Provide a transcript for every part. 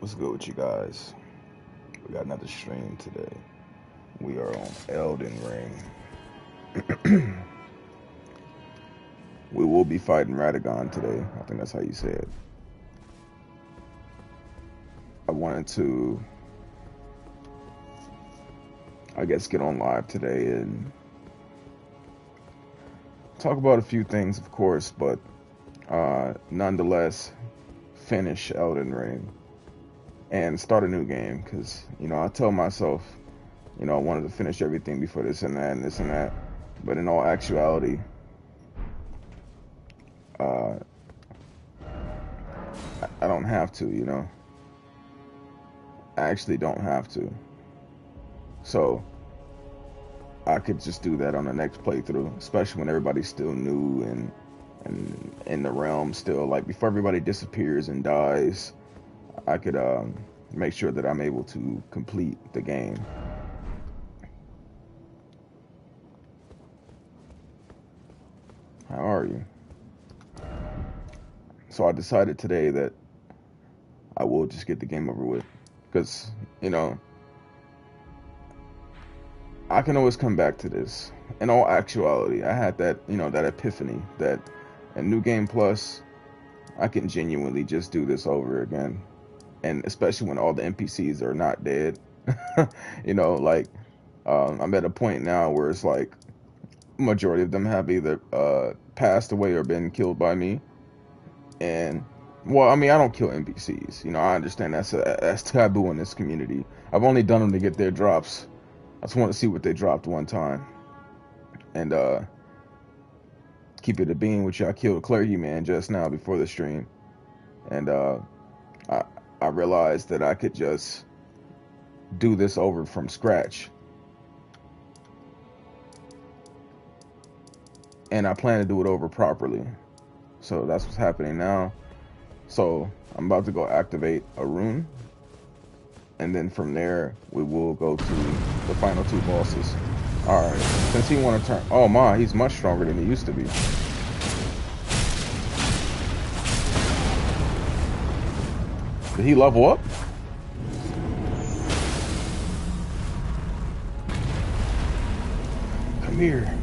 What's good with you guys? We got another stream today. We are on Elden Ring. We will be fighting Radagon today. I think that's how you say it. I wanted to, I guess, get on live today and talk about a few things, of course, but nonetheless, finish Elden Ring and start a new game because, I tell myself, I wanted to finish everything before this and that and this and that. But in all actuality, uh, I don't have to. I actually don't have to. So I could just do that on the next playthrough, especially when everybody's still new and in the realm still. Like before everybody disappears and dies, I could make sure that I'm able to complete the game. How are you? So I decided today that I will just get the game over with. Because, I can always come back to this. In all actuality, I had that, that epiphany that in New Game Plus, I can genuinely just do this over again. And especially when all the NPCs are not dead. I'm at a point now where it's like, majority of them have either passed away or been killed by me. And well, I mean, I don't kill NPCs. I understand that's taboo in this community. I've only done them to get their drops. I just want to see what they dropped one time. And keep it a bean with you. I killed a clergy man just now before the stream, and I realized that I could just do this over from scratch. And I plan to do it over properly. So that's what's happening now. So I'm about to go activate a rune. And then from there, we will go to the final two bosses. Alright, since he want to turn... Oh my, he's much stronger than he used to be. Did he level up? Come here.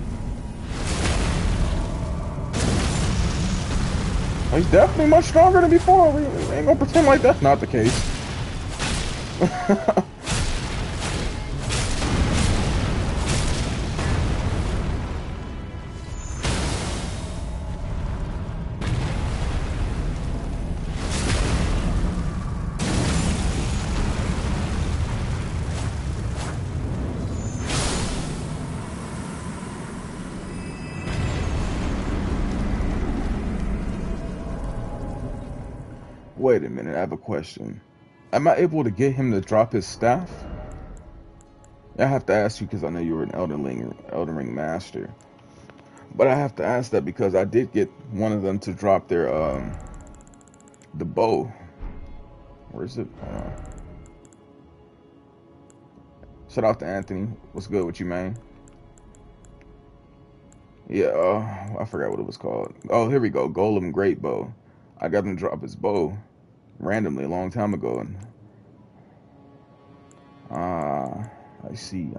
He's definitely much stronger than before. We ain't gonna pretend like that's not the case. Wait a minute, I have a question. Am I able to get him to drop his staff? I have to ask you because I know you were an Elden Ring master. But I have to ask that because I did get one of them to drop their the bow. Where is it? Hold on. Shout out to Anthony. What's good with you, man? Yeah, I forgot what it was called. Oh, here we go. Golem Great Bow. I got him to drop his bow randomly a long time ago. Ah, I see.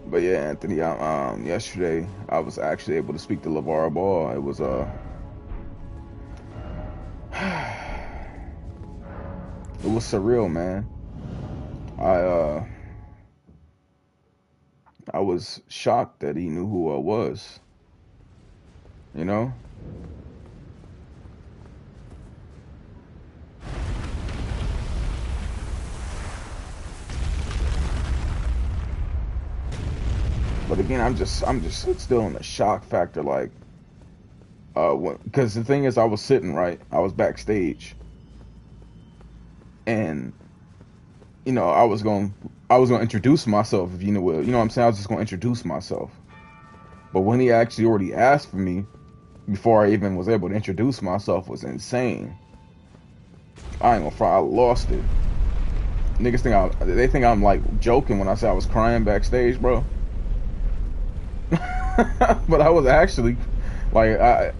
But yeah, Anthony, yesterday I was actually able to speak to LaVar Ball. It was it was surreal, man. I was shocked that he knew who I was. You know? But again, I'm just still in the shock factor, like, because the thing is, I was sitting right, I was backstage, and I was gonna introduce myself, if you know what I'm saying. I was just gonna introduce myself, but when he actually already asked for me before I even was able to introduce myself, was insane. I ain't gonna front, I lost it. Niggas they think I'm like joking when I say I was crying backstage, bro. But I was actually like, it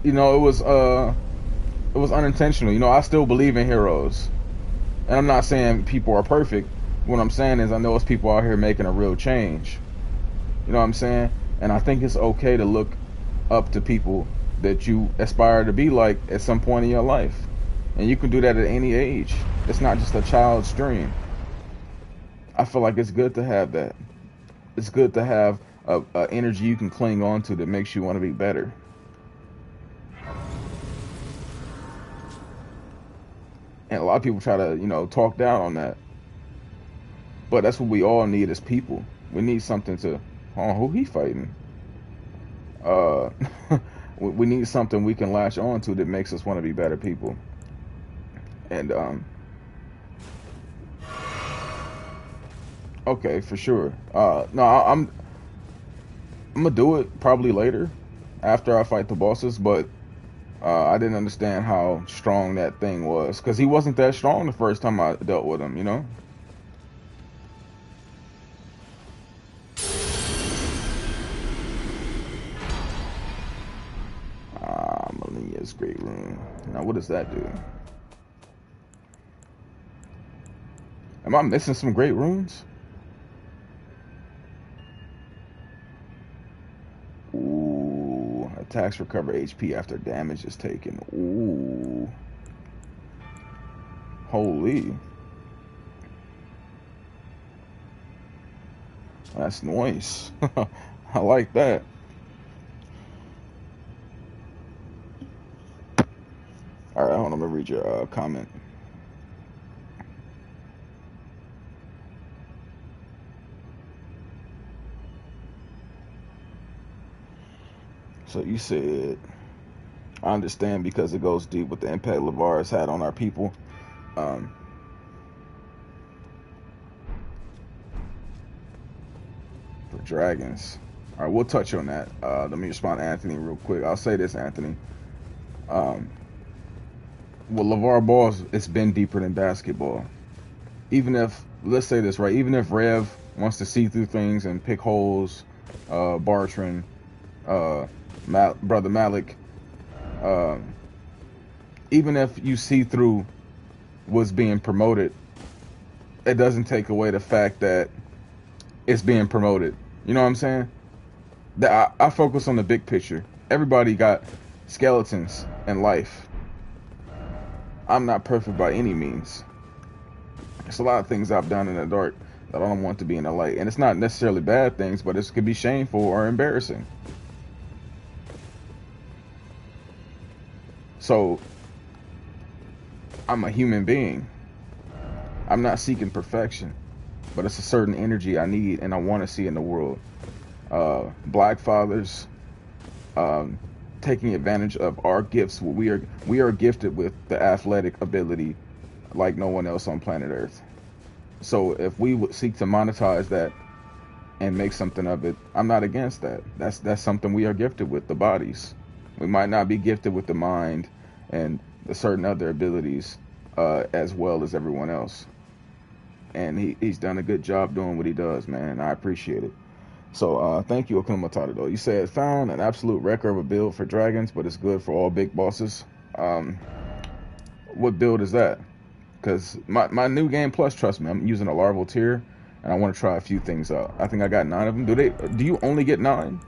It was unintentional. You know, I still believe in heroes, and I'm not saying people are perfect. What I'm saying is I know it's people out here making a real change. You know what I'm saying? And I think it's okay to look up to people that you aspire to be like at some point in your life. And you can do that at any age. It's not just a child's dream. I feel like it's good to have that. It's good to have a energy you can cling on to that makes you want to be better. And a lot of people try to, talk down on that. But that's what we all need as people. We need something to, oh, who he fighting? Uh, we need something we can latch on to that makes us want to be better people. And okay, for sure. No, I'm gonna do it probably later, after I fight the bosses. But I didn't understand how strong that thing was, because he wasn't that strong the first time I dealt with him. Millennia's Great Rune. Now, what does that do? Am I missing some great runes? Ooh, attacks recover HP after damage is taken. Ooh, holy, that's nice. I like that. All right, hold on, I'm gonna read your comment. So you said, I understand because it goes deep with the impact LaVar has had on our people. Um, for dragons. All right, we'll touch on that. Let me respond to Anthony real quick. I'll say this, Anthony. Um, well, LaVar Ball's, it's been deeper than basketball. Even if, let's say this, right? Even if Rev wants to see through things and pick holes, Bartran, Brother Malik, even if you see through what's being promoted, it doesn't take away the fact that it's being promoted. You know what I'm saying? That I focus on the big picture. Everybody got skeletons in life. I'm not perfect by any means. There's a lot of things I've done in the dark that I don't want to be in the light. And it's not necessarily bad things, but it could be shameful or embarrassing. So, I'm a human being. I'm not seeking perfection, but it's a certain energy I need and I want to see in the world. Black fathers taking advantage of our gifts. We are gifted with the athletic ability like no one else on planet Earth. So if we would seek to monetize that and make something of it, I'm not against that. That's something we are gifted with, the bodies. We might not be gifted with the mind and the certain other abilities as well as everyone else. And he's done a good job doing what he does, man. I appreciate it. So thank you, Akuma Matata, though. You said found an absolute record of a build for dragons, but it's good for all big bosses. What build is that? Because my new game plus, trust me, I'm using a larval tier, and I want to try a few things out. I think I got 9 of them. Do you only get 9?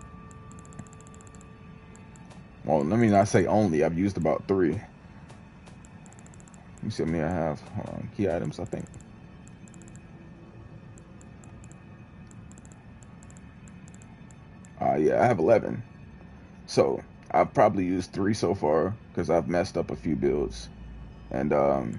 Well, let me not say only. I've used about 3. Let me see how many I have. Hold on. Key items, I think. Yeah, I have 11. So I've probably used 3 so far because I've messed up a few builds. And there's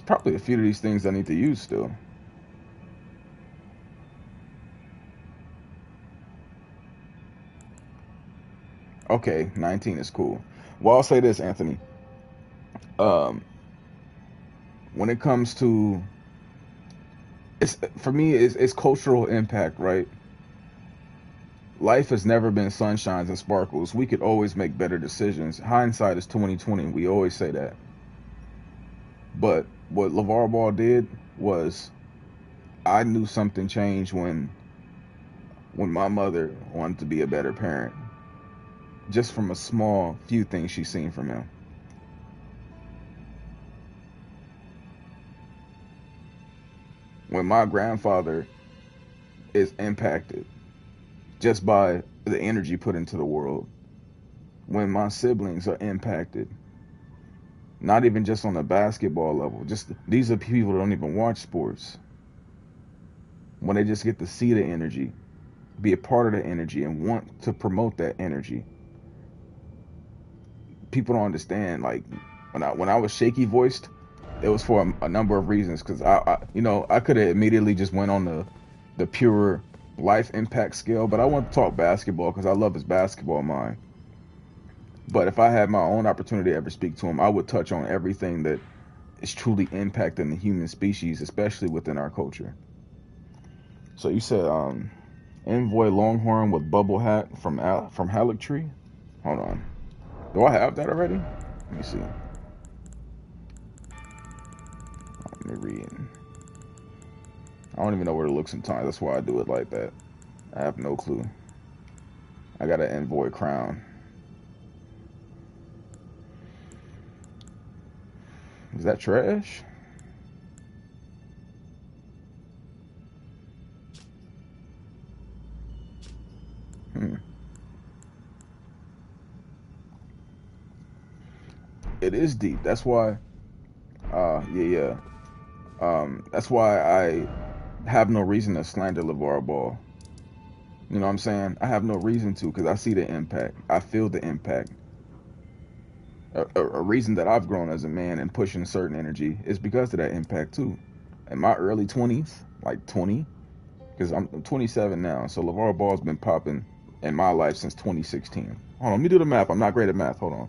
probably a few of these things I need to use still. Okay, 19 is cool. Well, I'll say this, Anthony. When it comes to, for me, it's cultural impact, right? Life has never been sunshines and sparkles. We could always make better decisions. Hindsight is 2020. We always say that. But what LaVar Ball did was, I knew something changed when my mother wanted to be a better parent, just from a small few things she's seen from him. When my grandfather is impacted just by the energy put into the world, when my siblings are impacted, not even just on the basketball level, just these are people that don't even watch sports. When they just get to see the energy, be a part of the energy, and want to promote that energy. People don't understand. Like when I was shaky voiced, it was for a number of reasons. Because I could have immediately just went on the pure life impact scale, but I want to talk basketball because I love his basketball mind. But if I had my own opportunity to ever speak to him, I would touch on everything that is truly impacting the human species, especially within our culture. So you said Envoy Longhorn with bubble hat from Halleck Tree. Hold on. Do I have that already? Let me see. Let me read. I don't even know where to look sometimes. That's why I do it like that. I have no clue. I got an Envoy crown. Is that trash? It is deep. That's why. Yeah. That's why I have no reason to slander LaVar Ball. You know what I'm saying? I have no reason to, because I see the impact. I feel the impact. A reason that I've grown as a man and pushing certain energy is because of that impact too. In my early 20s, like 20, because I'm 27 now, so LaVar Ball's been popping in my life since 2016. Hold on, let me do the math. I'm not great at math. Hold on.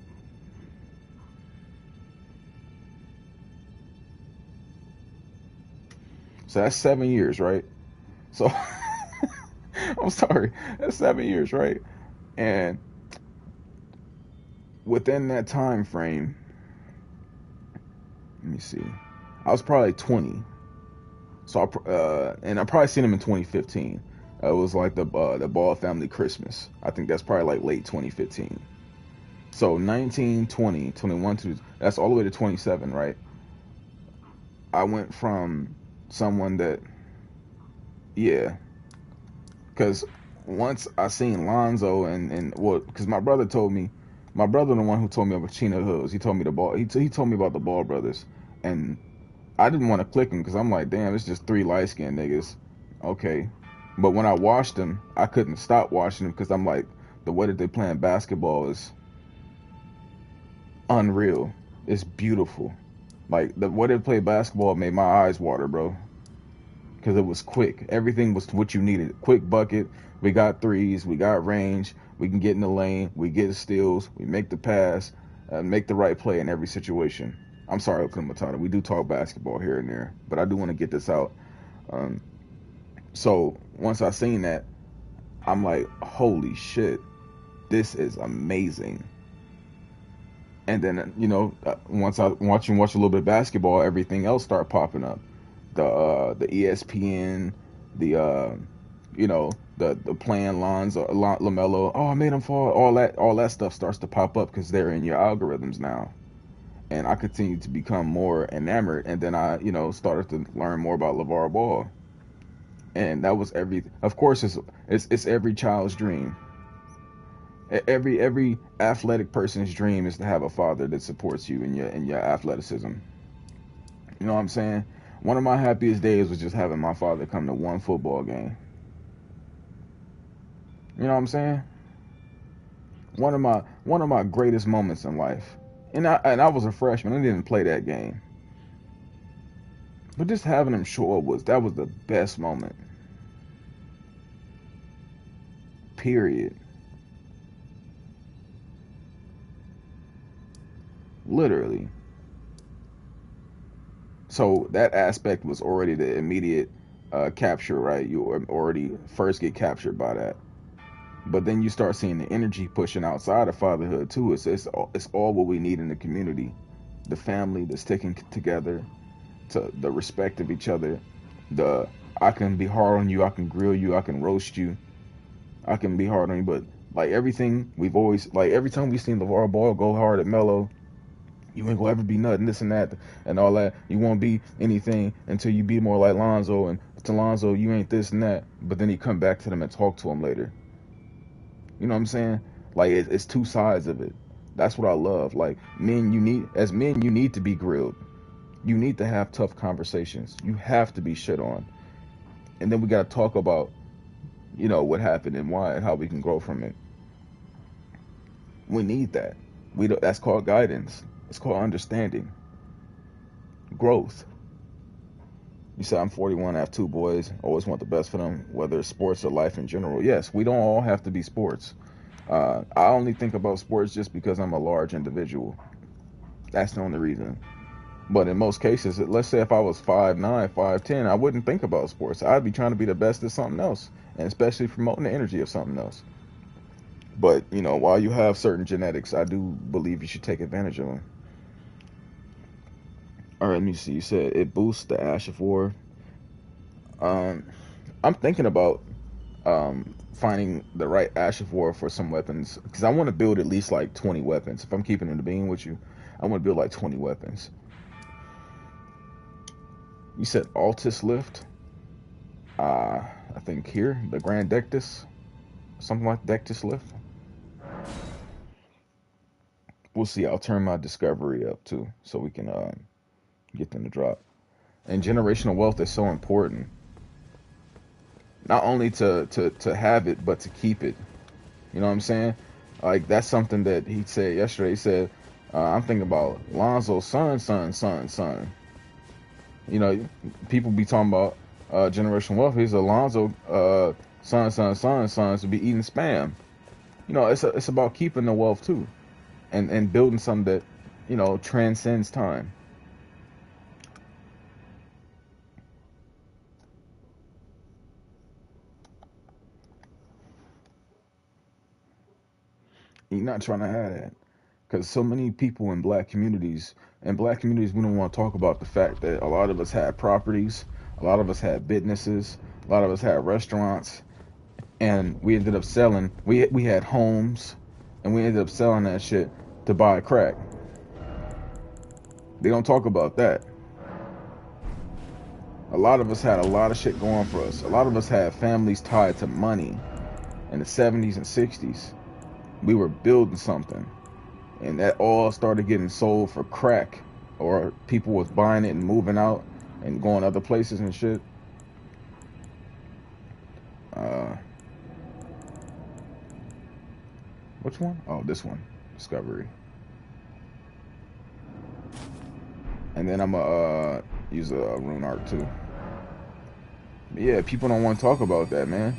So that's 7 years, right? So I'm sorry, that's 7 years, right? And within that time frame, let me see, I was probably 20. So and I probably seen him in 2015. It was like the Ball family Christmas. I think that's probably like late 2015. So 19, 20, 21, that's all the way to 27, right? I went from someone that, yeah, because once I seen Lonzo and well, because my brother the one who told me about Chino Hills. He told me he told me about the Ball brothers, and I didn't want to click them because I'm like, damn, it's just three light skinned niggas. Okay. But when I watched them, I couldn't stop watching them because I'm like, the way that they playing basketball is unreal. It's beautiful. Like, the way they play basketball made my eyes water, bro. Because it was quick. Everything was what you needed. Quick bucket. We got threes. We got range. We can get in the lane. We get steals. We make the pass. Make the right play in every situation. I'm sorry, Oakland Matata. We do talk basketball here and there, but I do want to get this out. So once I seen that, I'm like, holy shit, this is amazing. And then once I watch a little bit of basketball, everything else start popping up. The ESPN, the playing Lonzo, LaMelo. Oh, I made him fall. All that stuff starts to pop up because they're in your algorithms now. And I continued to become more enamored, and then I, started to learn more about LaVar Ball, and that was every. Of course, it's every child's dream. Every athletic person's dream is to have a father that supports you in your athleticism. You know what I'm saying? One of my happiest days was just having my father come to one football game. You know what I'm saying? One of my greatest moments in life. And I was a freshman. I didn't play that game. But just having him show up was the best moment. Period. Literally. So that aspect was already the immediate capture, right? You already first get captured by that. But then you start seeing the energy pushing outside of fatherhood too. It's all what we need in the community. the family, the sticking together, to the respect of each other. The I can be hard on you, I can grill you, I can roast you, I can be hard on you, but like everything we've always like every time we've seen LaVar Ball go hard at Melo, you ain't gonna ever be nothing, this and that, and all that. You won't be anything until you be more like Lonzo, and to Lonzo, you ain't this and that. But then he come back to them and talk to him later. You know what I'm saying? Like it's two sides of it. That's what I love. Like men, you need to be grilled. You need to have tough conversations. You have to be shit on, and then we gotta talk about what happened and why and how we can grow from it. We need that. That's called guidance. It's called understanding, growth. You said I'm 41, I have two boys, always want the best for them, whether it's sports or life in general. Yes, we don't all have to be sports. I only think about sports just because I'm a large individual. That's the only reason. But in most cases, let's say if I was 5'9", 5'10", I wouldn't think about sports. I'd be trying to be the best at something else, and especially promoting the energy of something else. But, while you have certain genetics, I do believe you should take advantage of them. All right, let me see. You said it boosts the Ash of War. I'm thinking about finding the right Ash of War for some weapons, because I want to build at least like 20 weapons. If I'm keeping it a being with you, I want to build like 20 weapons. You said Altus Lift. I think here, the Grand Dectus. Something like Dectus Lift. We'll see. I'll turn my discovery up too, so we can get them to drop. And generational wealth is so important. Not only to have it, but to keep it. You know what I'm saying? Like, that's something that he said yesterday. He said, I'm thinking about Lonzo's son. People be talking about generational wealth. He's Alonzo sons to be eating spam. It's about keeping the wealth too, and building something that transcends time. You're not trying to have that, because so many people in black communities, we don't want to talk about the fact that a lot of us had properties, a lot of us had businesses, a lot of us had restaurants, and we ended up selling. We had homes, and we ended up selling that shit to buy crack. They don't talk about that. A lot of us had a lot of shit going for us. A lot of us had families tied to money in the 70s and 60s. We were building something, and that all started getting sold for crack, or people was buying it and moving out and going other places and shit. Which one? Oh, this one, Discovery. And then I'm gonna use a rune art too. But yeah, people don't want to talk about that, man.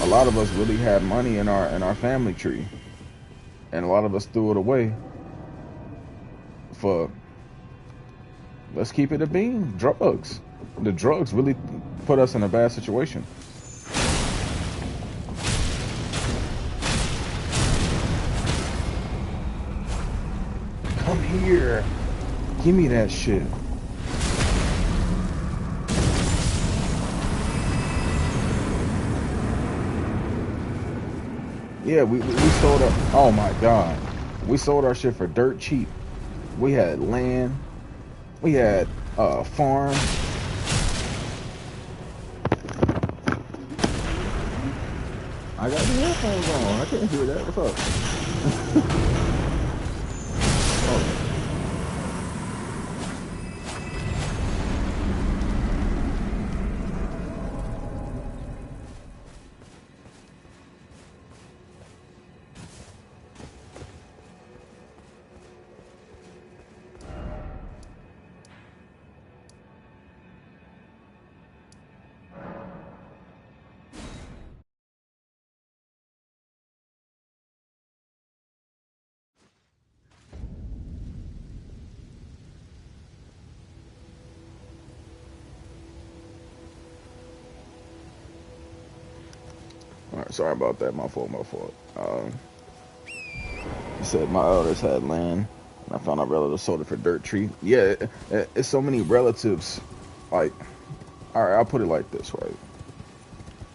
A lot of us really had money in our family tree, and a lot of us threw it away for, let's keep it a bean, drugs. The drugs really put us in a bad situation. Come here. Give me that shit. Yeah, we sold our, oh my god. We sold our shit for dirt cheap. We had land. We had a farm. I got the headphones on. I couldn't hear that. What's up? Oh. All right, sorry about that. My fault. You said my elders had land. I found out relatives sold it for dirt cheap. Yeah, it's so many relatives. Like, all right, I'll put it like this, right?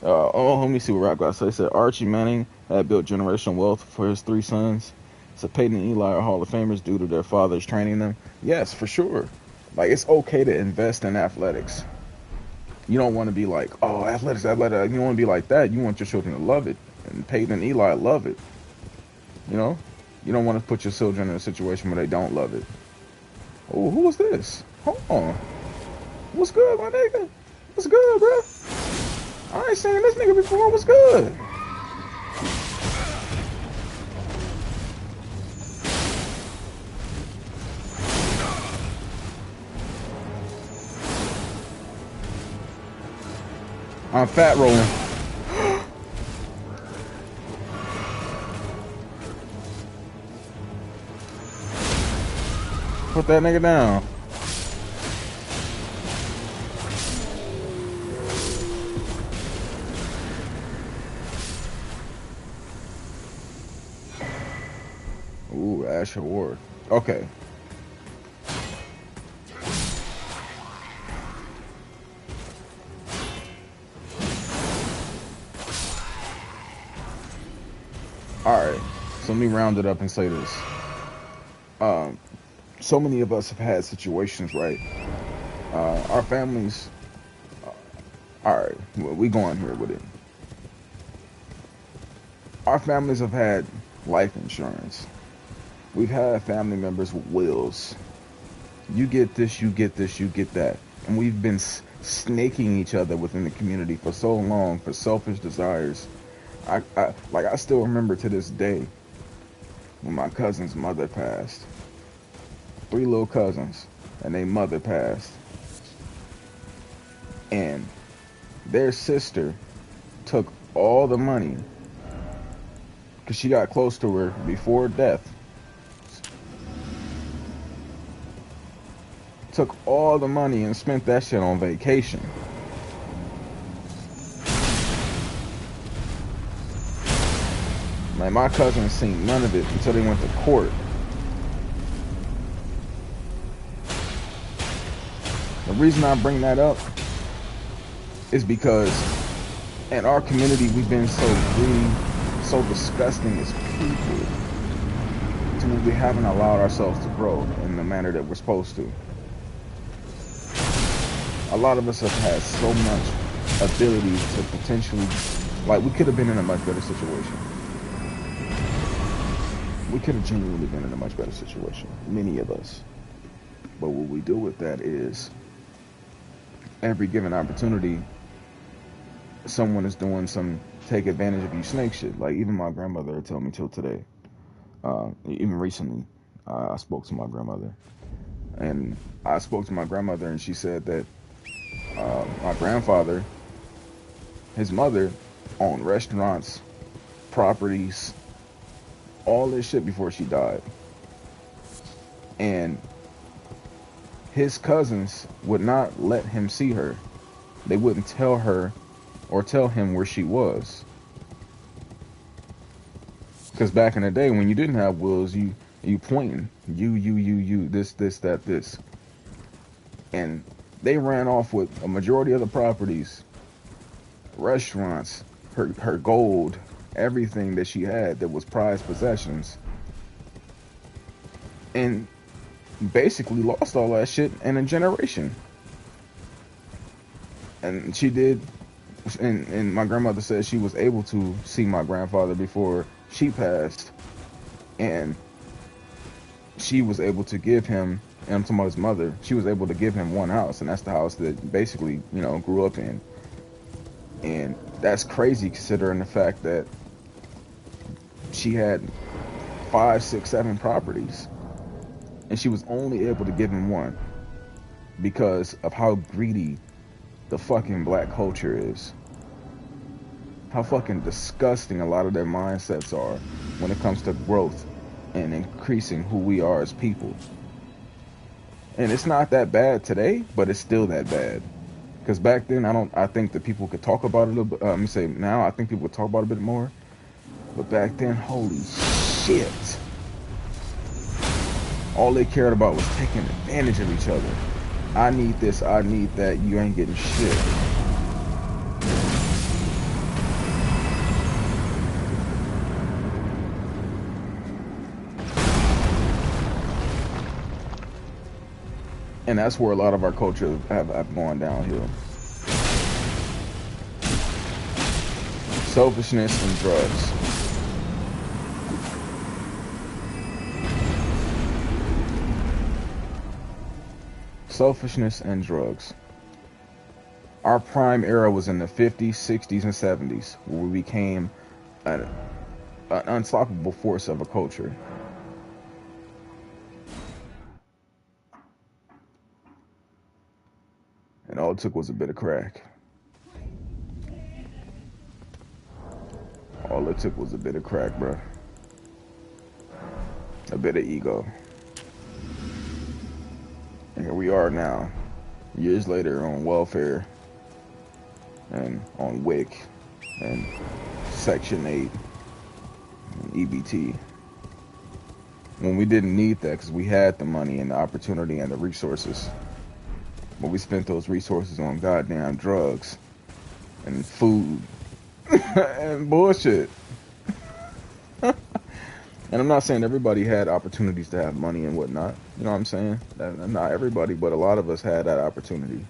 Let me see what Rock got. So they said Archie Manning had built generational wealth for his three sons. So Peyton and Eli are Hall of Famers due to their fathers training them. Yes, for sure. Like, it's okay to invest in athletics. You don't want to be like, oh, athletics. You don't want to be like that. You want your children to love it. And Peyton and Eli love it. You know? You don't want to put your children in a situation where they don't love it. Oh, who was this? Hold on. What's good, my nigga? What's good, bro? I ain't seen this nigga before. What's good? I'm fat rolling. Put that nigga down. Ooh, Ash Award. Okay. Alright. So let me round it up and say this. So many of us have had situations, right? Our families. Alright, well, we going here with it. Our families have had life insurance. We've had family members with wills. You get this, you get this, you get that. And we've been snaking each other within the community for so long for selfish desires. I still remember to this day when my cousin's mother passed. 3 little cousins, and their mother passed. And their sister took all the money because she got close to her before death. Took all the money and spent that shit on vacation. Like, my cousins seen none of it until they went to court. The reason I bring that up is because in our community we've been so greedy, so disgusting as people, to where we haven't allowed ourselves to grow in the manner that we're supposed to. A lot of us have had so much ability to potentially, like, we could have been in a much better situation. We could have genuinely been in a much better situation, many of us. But what we do with that is, every given opportunity, someone is doing some take advantage of you snake shit. Like, even my grandmother told me till today. Even recently, I spoke to my grandmother. And I spoke to my grandmother, and she said that my grandfather, his mother, owned restaurants, properties, all this shit before she died. And his cousins would not let him see her. They wouldn't tell her or tell him where she was. Because back in the day, when you didn't have wills, you pointing. You, this, that, this. And they ran off with a majority of the properties, restaurants, her gold, everything that she had that was prized possessions. And basically lost all that shit in a generation. And she did, and my grandmother said she was able to see my grandfather before she passed, and she was able to give him, and I'm talking about his mother, she was able to give him one house, and that's the house that basically, grew up in. And that's crazy considering the fact that she had 5, 6, 7 properties. And she was only able to give him one because of how greedy the fucking black culture is. How fucking disgusting a lot of their mindsets are when it comes to growth and increasing who we are as people. And it's not that bad today, but it's still that bad. Because back then, I think that people could talk about it a little bit. Let me say now, I think people would talk about it a bit more. But back then, holy shit. All they cared about was taking advantage of each other. I need this, I need that, you ain't getting shit. And that's where a lot of our culture have gone downhill. Selfishness and drugs. Selfishness and drugs. Our prime era was in the 50s, 60s, and 70s, where we became an unstoppable force of a culture. And all it took was a bit of crack. All it took was a bit of crack, bro. A bit of ego. And here we are now, years later, on welfare and on WIC and Section 8 and EBT. When we didn't need that because we had the money and the opportunity and the resources. But we spent those resources on goddamn drugs and food and bullshit. And I'm not saying everybody had opportunities to have money and whatnot. You know what I'm saying? Not everybody, but a lot of us had that opportunity.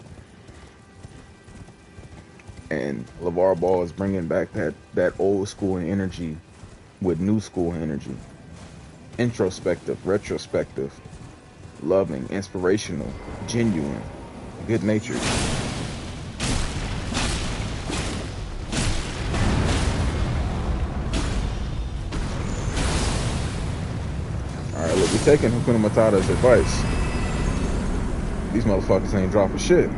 And LaVar Ball is bringing back that old school energy with new school energy. Introspective, retrospective, loving, inspirational, genuine, good-natured. Alright, look, we're taking Hakuna Matata's advice. These motherfuckers ain't dropping shit.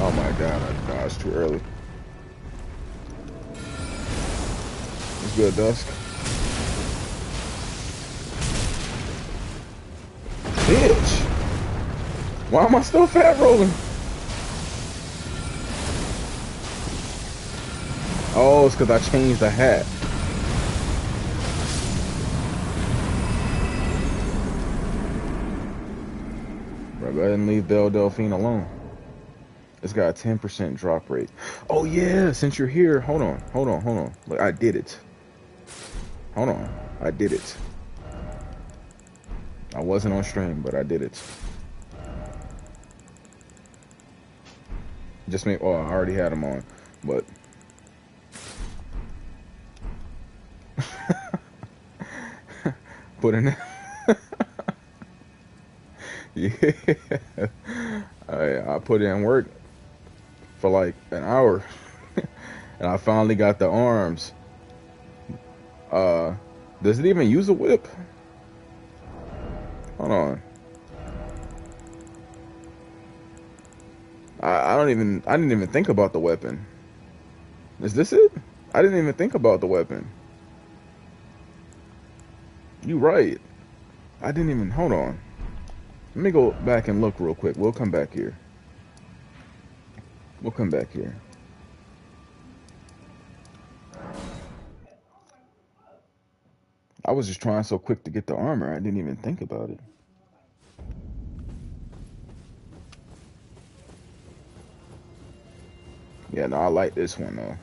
Oh my god, it's too early. It's good, Dusk. Bitch! Why am I still fat rolling? Oh, it's because I changed the hat. Bro, go ahead and leave Belle Delphine alone. It's got a 10% drop rate. Oh yeah, since you're here, hold on. Look, I did it. Hold on, I did it. I wasn't on stream, but I did it. Just make, oh, I already had them on, but. Put in yeah. I put in work for like an hour and I finally got the arms. Does it even use a whip? Hold on. I didn't even think about the weapon. Is this it? I didn't even think about the weapon. You right. I didn't even, hold on. Let me go back and look real quick. We'll come back here. We'll come back here. I was just trying so quick to get the armor, I didn't even think about it. Yeah, no, I like this one though.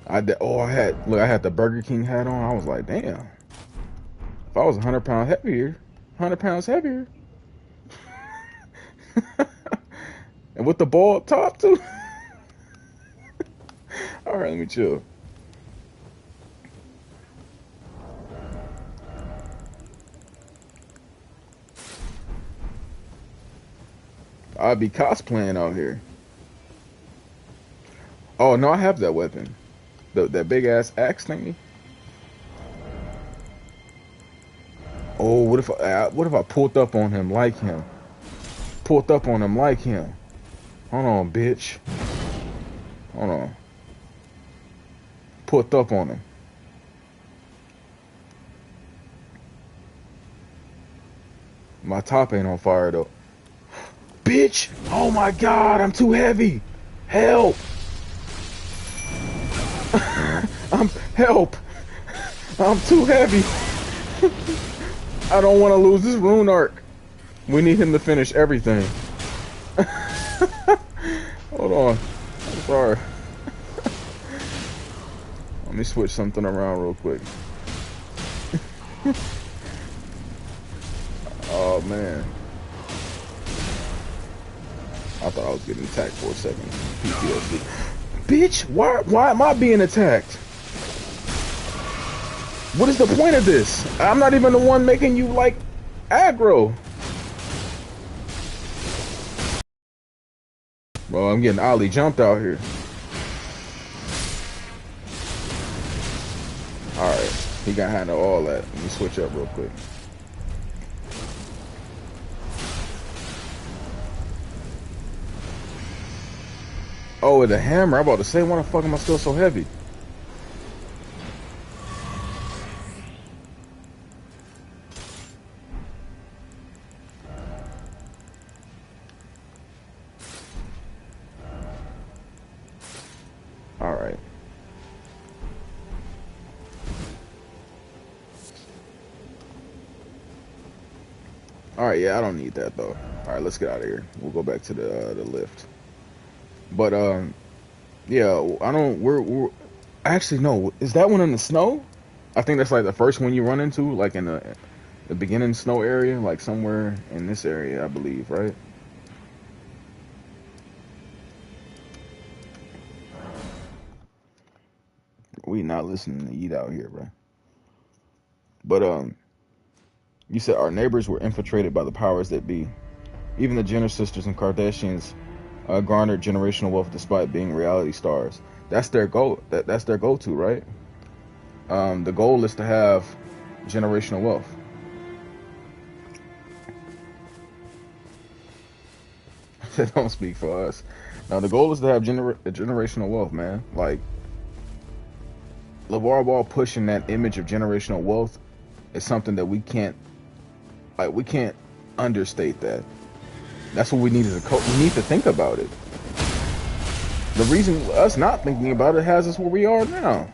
I had the Burger King hat on. I was like, damn. If I was 100 pounds heavier, 100 pounds heavier. And with the bald top too. All right, let me chill. I'd be cosplaying out here. Oh no, I have that weapon. That big ass axe thingy. Oh, what if I pulled up on him like him? Pulled up on him like him. Hold on, bitch. Hold on. Pulled up on him. My top ain't on fire though. Bitch! Oh my god, I'm too heavy. Help! Help! I'm too heavy. I don't want to lose this rune arc. We need him to finish everything. Hold on. I'm sorry. Let me switch something around real quick. Oh man. I thought I was getting attacked for a second. PTSD. Bitch, why am I being attacked? What is the point of this? I'm not even the one making you like aggro. Bro, I'm getting ollie jumped out here. Alright, he got to handle all that. Let me switch up real quick. Oh, with a hammer? I'm about to say, why the fuck am I still so heavy? Alright. Alright, yeah, I don't need that though. Alright, let's get out of here. We'll go back to the lift. But yeah, I don't. We're actually no. Is that one in the snow? I think that's like the first one you run into, like in the beginning snow area, like somewhere in this area, I believe, right? We not listening to eat out here, bro. But you said our neighbors were infiltrated by the powers that be. Even the Jenner sisters and Kardashians garnered generational wealth despite being reality stars. That's their goal. That's their go-to, right? The goal is to have generational wealth. They don't speak for us. Now the goal is to have generational wealth, man. Like LaVar Ball pushing that image of generational wealth is something that we can't understate that. That's what we need as a we need to think about it. The reason us not thinking about it has us where we are now.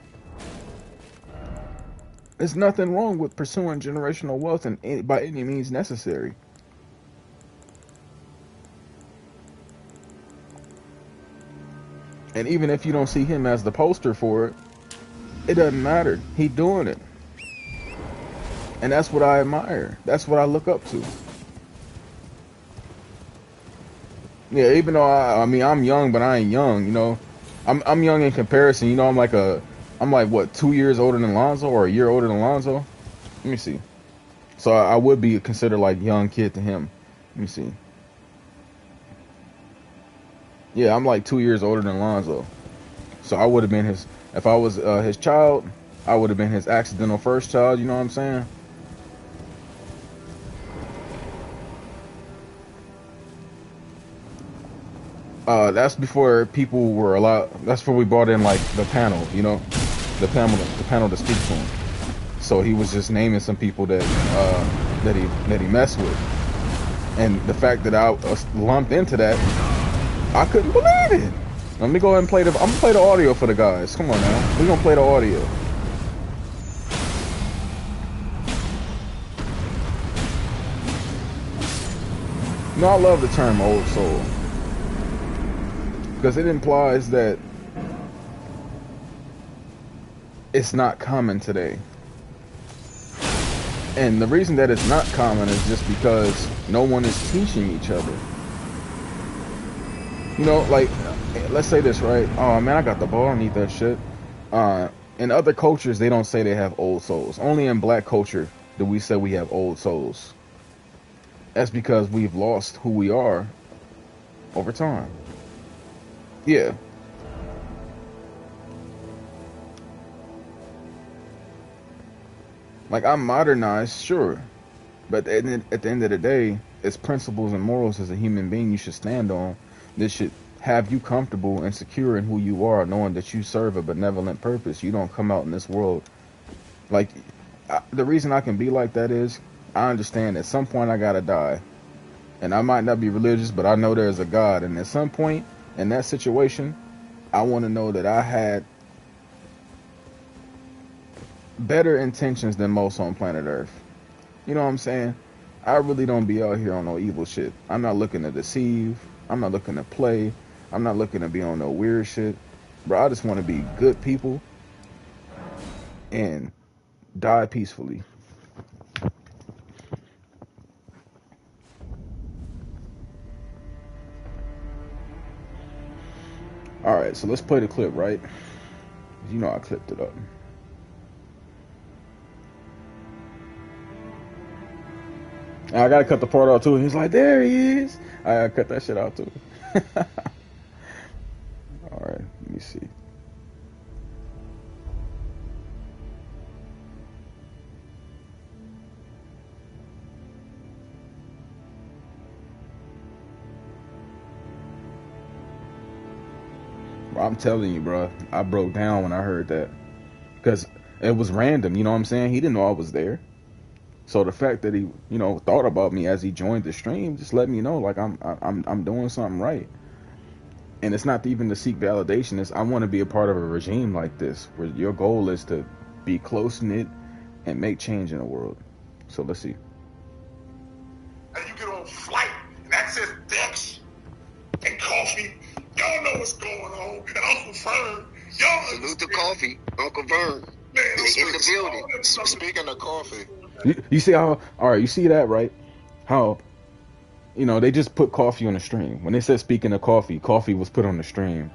There's nothing wrong with pursuing generational wealth and by any means necessary. And even if you don't see him as the poster for it, it doesn't matter. He's doing it. And that's what I admire. That's what I look up to. Yeah, even though I mean I'm young, but I ain't young, you know. I'm young in comparison, you know. I'm like what, 2 years older than Lonzo or a year older than Lonzo? Let me see. So I would be considered like young kid to him. Let me see. Yeah, I'm like 2 years older than Lonzo. So I would have been his, if I was his child, I would have been his accidental first child, you know what I'm saying? That's before people were allowed. That's before we brought in like the panel, you know, the panel to speak to him. So he was just naming some people that he messed with, and the fact that I was lumped into that, I couldn't believe it. Let me go ahead and play I'm gonna play the audio for the guys. Come on now, we're gonna play the audio. You know, I love the term old soul, because it implies that it's not common today. And the reason that it's not common is just because no one is teaching each other. You know, like, let's say this, right? Oh man, I got the ball, I don't need that shit. In other cultures, they don't say they have old souls. Only in black culture do we say we have old souls. That's because we've lost who we are over time. Yeah. Like, I'm modernized, sure. But at the end of the day, it's principles and morals as a human being you should stand on. This should have you comfortable and secure in who you are, knowing that you serve a benevolent purpose. You don't come out in this world. Like, the reason I can be like that is, I understand at some point I gotta die. And I might not be religious, but I know there's a God. And at some point in that situation, I want to know that I had better intentions than most on planet Earth. You know what I'm saying? I really don't be out here on no evil shit. I'm not looking to deceive. I'm not looking to play. I'm not looking to be on no weird shit. Bro, I just want to be good people and die peacefully. Alright, so let's play the clip, right? You know I clipped it up. And I gotta cut the part out too. He's like, there he is. I gotta cut that shit out too. Alright, let me see. I'm telling you, bro, I broke down when I heard that because it was random. You know what I'm saying? He didn't know I was there. So the fact that he, thought about me as he joined the stream just let me know like I'm doing something right. And it's not even to seek validation. It's I want to be a part of a regime like this where your goal is to be close knit and make change in the world. So let's see. And you get on flight, and that says Dex and coffee. Y'all know what's going on. And Uncle Vern, y'all salute the coffee, Uncle Vern. Man, in the building. Speaking of coffee, you see how? All right, you see that, right? How? They just put coffee on the stream. When they said speaking of coffee, coffee was put on the stream.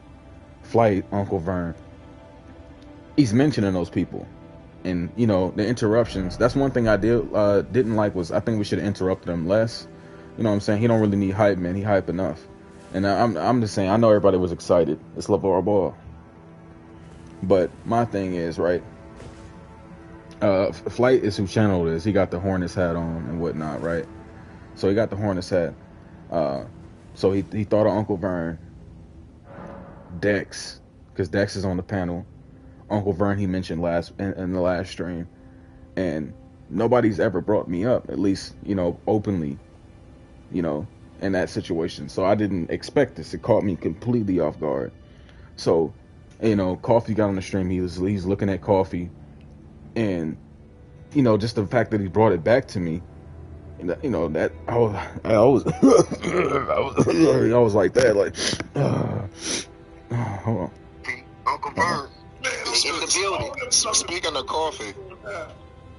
Flight, Uncle Vern. He's mentioning those people. And, the interruptions. That's one thing I didn't like was I think we should have interrupted him less. You know what I'm saying? He don't really need hype, man. He hype enough. And I'm just saying, I know everybody was excited. It's LaVar Ball. But my thing is, right? Flight is who channel it is. He got the Hornets hat on and whatnot, right? So he got the Hornets hat. So he thought of Uncle Vern, Dex, because Dex is on the panel. Uncle Vern he mentioned in the last stream, and nobody's ever brought me up, at least openly, in that situation. So I didn't expect this. It caught me completely off guard. So, Coffee got on the stream. He's looking at Coffee, and just the fact that he brought it back to me. That I was I was like that, like hold on. Uncle Vern in the building. Speaking of coffee,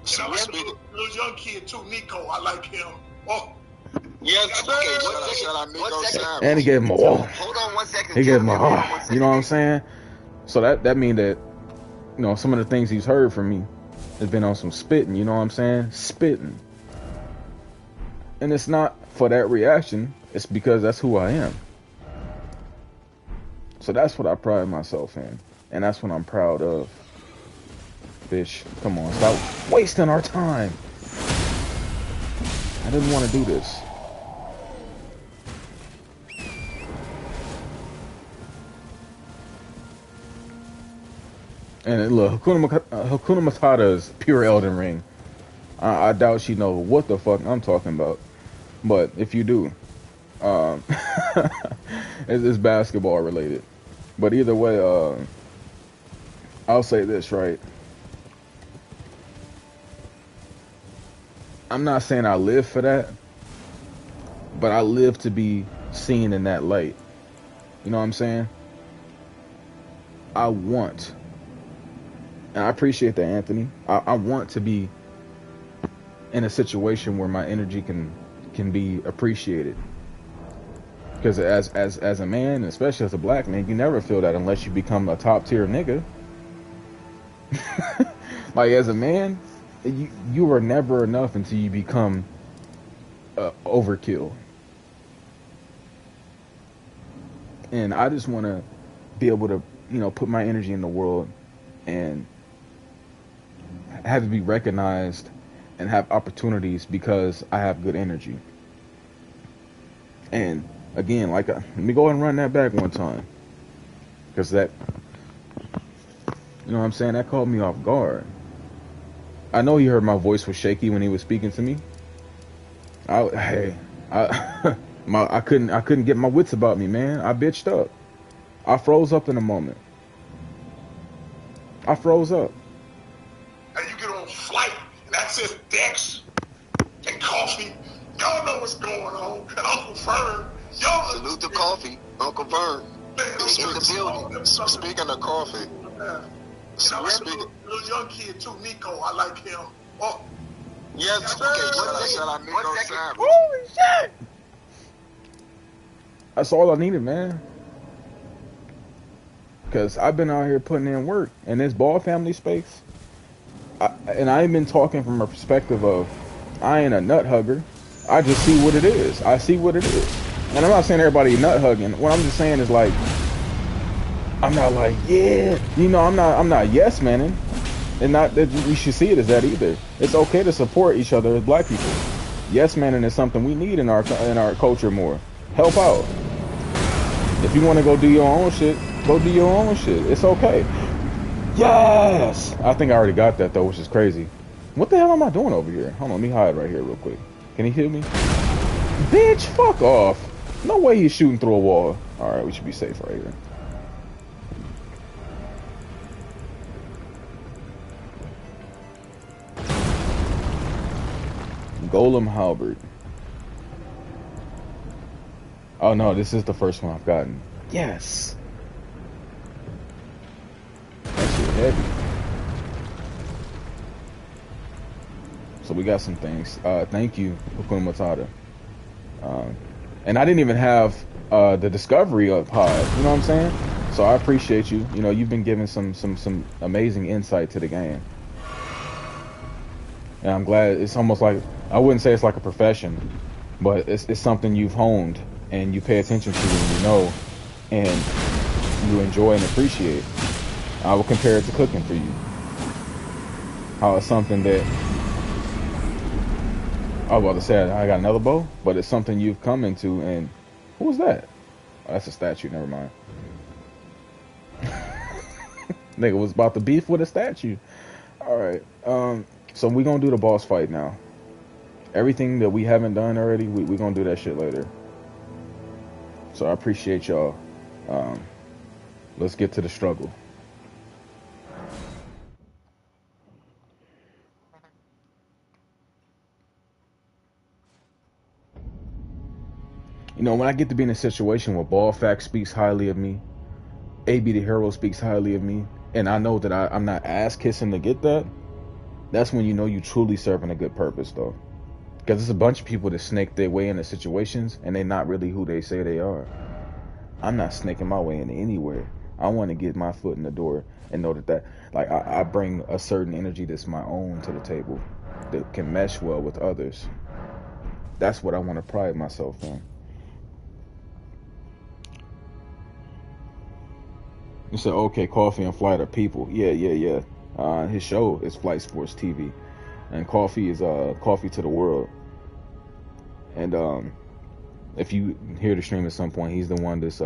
little young kid too, Nico. I like him. Oh, yes, okay. Shout out Nico Savage. And he gave him a wall. Hold on 1 second. He gave him a heart. You know what I'm saying? So that mean that some of the things he's heard from me has been on some spitting. You know what I'm saying? Spitting. And it's not for that reaction. It's because that's who I am. So that's what I pride myself in. And that's what I'm proud of. Bitch, come on. Stop wasting our time. I didn't want to do this. And look, Hakuna Matata is pure Elden Ring. I doubt she knows what the fuck I'm talking about. But if you do, it's basketball related. But either way, I'll say this, right? I'm not saying I live for that, but I live to be seen in that light. You know what I'm saying? I want, and I appreciate that, Anthony. I want to be in a situation where my energy can be appreciated. Because as a man, especially as a black man, you never feel that unless you become a top tier nigga. Like as a man, you are never enough until you become overkill. And I just want to be able to, put my energy in the world and have it be recognized and have opportunities because I have good energy. And again, let me go ahead and run that back one time, because that, you know what I'm saying, that caught me off guard. I know he heard my voice was shaky when he was speaking to me. I couldn't get my wits about me, man. I bitched up. I froze up in a moment. I froze up. And you get on flight, and that says Dex Coffee. Y'all know what's going on. And Uncle Fern, y'all Salute to Coffee, Uncle Vern. It's in the building. Speaking of coffee, little young kid too, Nico. I like him. Oh, yes, sir. Okay, Shout out Nico one second. Savage. Holy shit! That's all I needed, man. Because I've been out here putting in work in this ball family space. And I've been talking from a perspective of, I ain't a nut hugger. I just see what it is. I see what it is. And I'm not saying everybody nut hugging. What I'm just saying is like, I'm not like, yeah. You know, I'm not yes manning. And not that we should see it as that either. It's okay to support each other as black people. Yes manning is something we need in our culture more. Help out. If you want to go do your own shit, go do your own shit. It's okay. Yes! I think I already got that though, which is crazy. What the hell am I doing over here? Hold on, let me hide right here real quick. Can he hear me? Bitch, fuck off. No way he's shooting through a wall. Alright, we should be safe right here. Golem Halberd. Oh no, this is the first one I've gotten. Yes! That shit heavy. So we got some things. Thank you, Hakuna Matata. And I didn't even have the discovery of pod. You know what I'm saying? So I appreciate you. You know, you've been giving some amazing insight to the game. And I'm glad. It's almost like, I wouldn't say it's like a profession, but it's something you've honed and you pay attention to and you know and you enjoy and appreciate. I would compare it to cooking for you. How it's something that, I was about to say I got another bow, but it's something you've come into. And who was that? Oh, that's a statue. Never mind. Nigga was about to beef with a statue. All right. So we gonna do the boss fight now. Everything that we haven't done already, we gonna do that shit later. So I appreciate y'all. Let's get to the struggle. You know, when I get to be in a situation where Ballfax speaks highly of me, AB the Hero speaks highly of me, and I know that I'm not ass kissing to get that, that's when you know you truly serving a good purpose, though. Because there's a bunch of people that snake their way into situations, and they're not really who they say they are. I'm not snaking my way into anywhere. I want to get my foot in the door and know that like, I bring a certain energy that's my own to the table that can mesh well with others. That's what I want to pride myself on. You said, okay, Coffee and Flight are people. Yeah. His show is Flight Sports TV, and Coffee is Coffee to the World. And if you hear the stream at some point, he's the one that's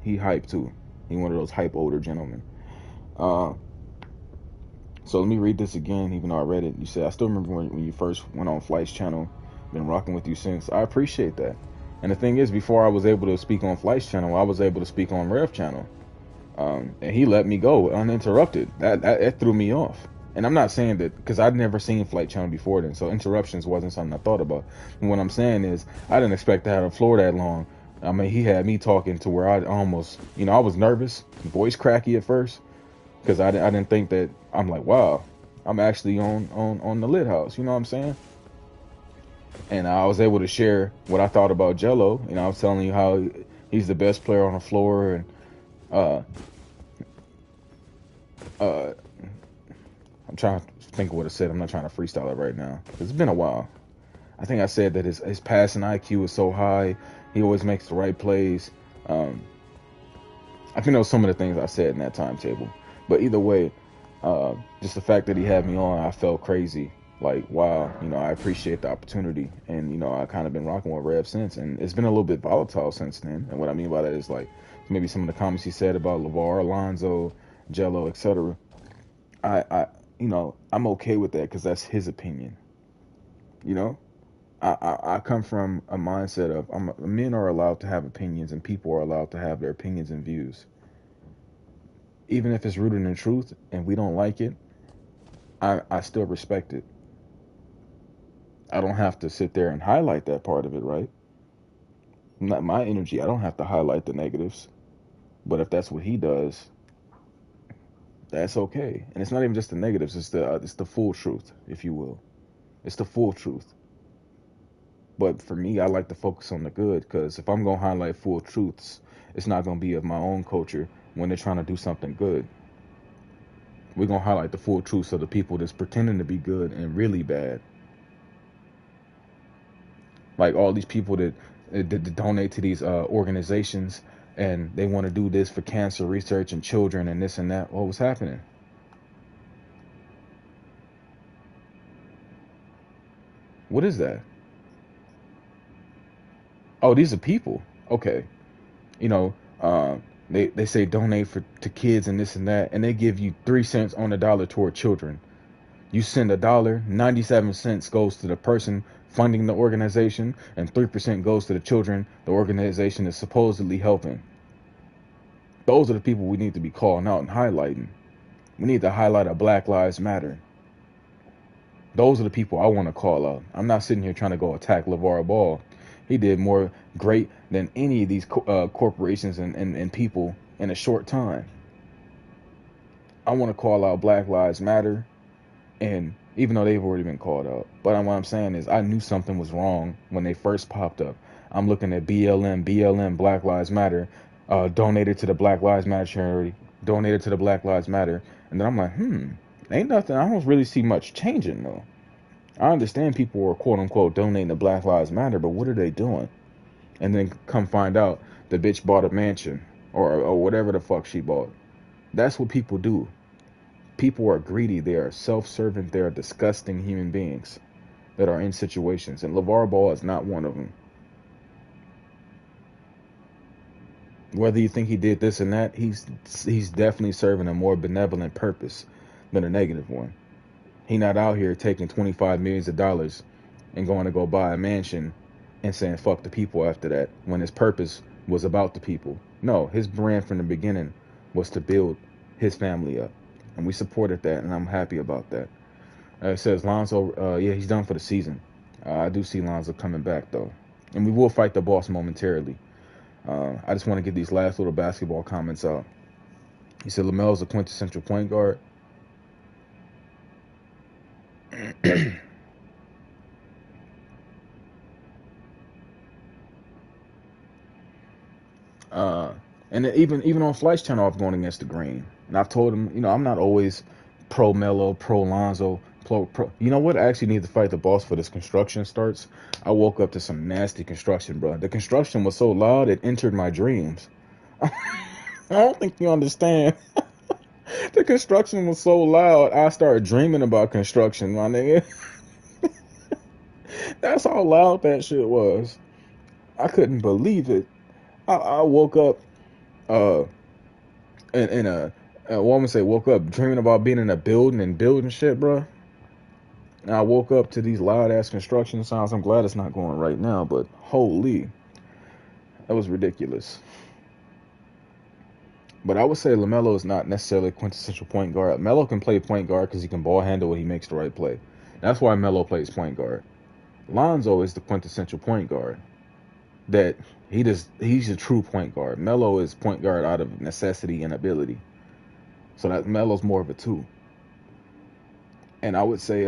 he hype too. He's one of those hype older gentlemen. So let me read this again, even though I read it. You said, I still remember when you first went on Flight's channel. Been rocking with you since. I appreciate that. And the thing is, before I was able to speak on Flight's channel, I was able to speak on Rev channel. And he let me go uninterrupted. That threw me off. And I'm not saying that because I'd never seen Flight Channel before then, so interruptions wasn't something I thought about. And what I'm saying is, I didn't expect to have the floor that long. I mean, he had me talking to where I almost, I was nervous, voice cracky at first, because I didn't think that. I'm like, wow, I'm actually on the Lit House. You know what I'm saying? And I was able to share what I thought about Jello. I was telling you how he's the best player on the floor, and I'm trying to think of what I said. I'm not trying to freestyle it right now. It's been a while. I think I said that his passing IQ is so high. He always makes the right plays. I think that was some of the things I said in that timetable. But either way, just the fact that he had me on, I felt crazy. Like, wow, I appreciate the opportunity. And, I kind of been rocking with Rev since. And it's been a little bit volatile since then. And what I mean by that is, like, maybe some of the comments he said about LaVar, Alonzo, Jello, etc. I'm okay with that because that's his opinion. I come from a mindset of men are allowed to have opinions and people are allowed to have their opinions and views. Even if it's rooted in truth and we don't like it, I still respect it. I don't have to sit there and highlight that part of it, right? Not my energy. I don't have to highlight the negatives. But if that's what he does, that's okay. And it's not even just the negatives. It's the full truth, if you will. It's the full truth. But for me, I like to focus on the good, because if I'm gonna highlight full truths, it's not gonna be of my own culture when they're trying to do something good. We're gonna highlight the full truths of the people that's pretending to be good and really bad. Like all these people that donate to these organizations, and they want to do this for cancer research and children and this and that. What was happening? What is that? Oh, these are people. Okay, you know, they say donate to kids and this and that, and they give you 3 cents on the dollar toward children. You send $1, 97 cents goes to the person funding the organization, and 3% goes to the children the organization is supposedly helping. Those are the people we need to be calling out and highlighting. We need to highlight a Black Lives Matter. Those are the people I want to call out. I'm not sitting here trying to go attack LaVar Ball. He did more great than any of these corporations and people in a short time. I want to call out Black Lives Matter, and even though they've already been called out. But what I'm saying is I knew something was wrong when they first popped up. I'm looking at BLM, Black Lives Matter, donated to the Black Lives Matter charity, donated to the Black Lives Matter. And then I'm like, ain't nothing. I don't really see much changing, though. I understand people were quote unquote donating to Black Lives Matter, but what are they doing? And then come find out the bitch bought a mansion or whatever the fuck she bought. That's what people do. People are greedy. They are self-serving. They are disgusting human beings that are in situations. And LaVar Ball is not one of them. Whether you think he did this and that, he's definitely serving a more benevolent purpose than a negative one. He not out here taking $25 million and going to go buy a mansion and saying fuck the people after that, when his purpose was about the people. No, his brand from the beginning was to build his family up. And we supported that, and I'm happy about that. It says Lonzo, yeah, he's done for the season. I do see Lonzo coming back, though. And we will fight the boss momentarily. I just want to get these last little basketball comments out. He said LaMelo's a quintessential point guard. And even on Flight's channel, I've gone against the grain. And I've told him, I'm not always pro Melo, pro Lonzo, pro. You know what? I actually need to fight the boss for this construction starts. I woke up to some nasty construction, bro. The construction was so loud it entered my dreams. I don't think you understand. The construction was so loud, I started dreaming about construction, my nigga. That's how loud that shit was. I couldn't believe it. I woke up, in a woman say woke up dreaming about being in a building and building shit, bro. And I woke up to these loud ass construction sounds. I'm glad it's not going right now, but holy, that was ridiculous. But I would say LaMelo is not necessarily a quintessential point guard. Melo can play point guard because he can ball handle when he makes the right play. That's why Melo plays point guard. Lonzo is the quintessential point guard. That he's a true point guard. Melo is point guard out of necessity and ability. So that Melo's more of a two. And I would say,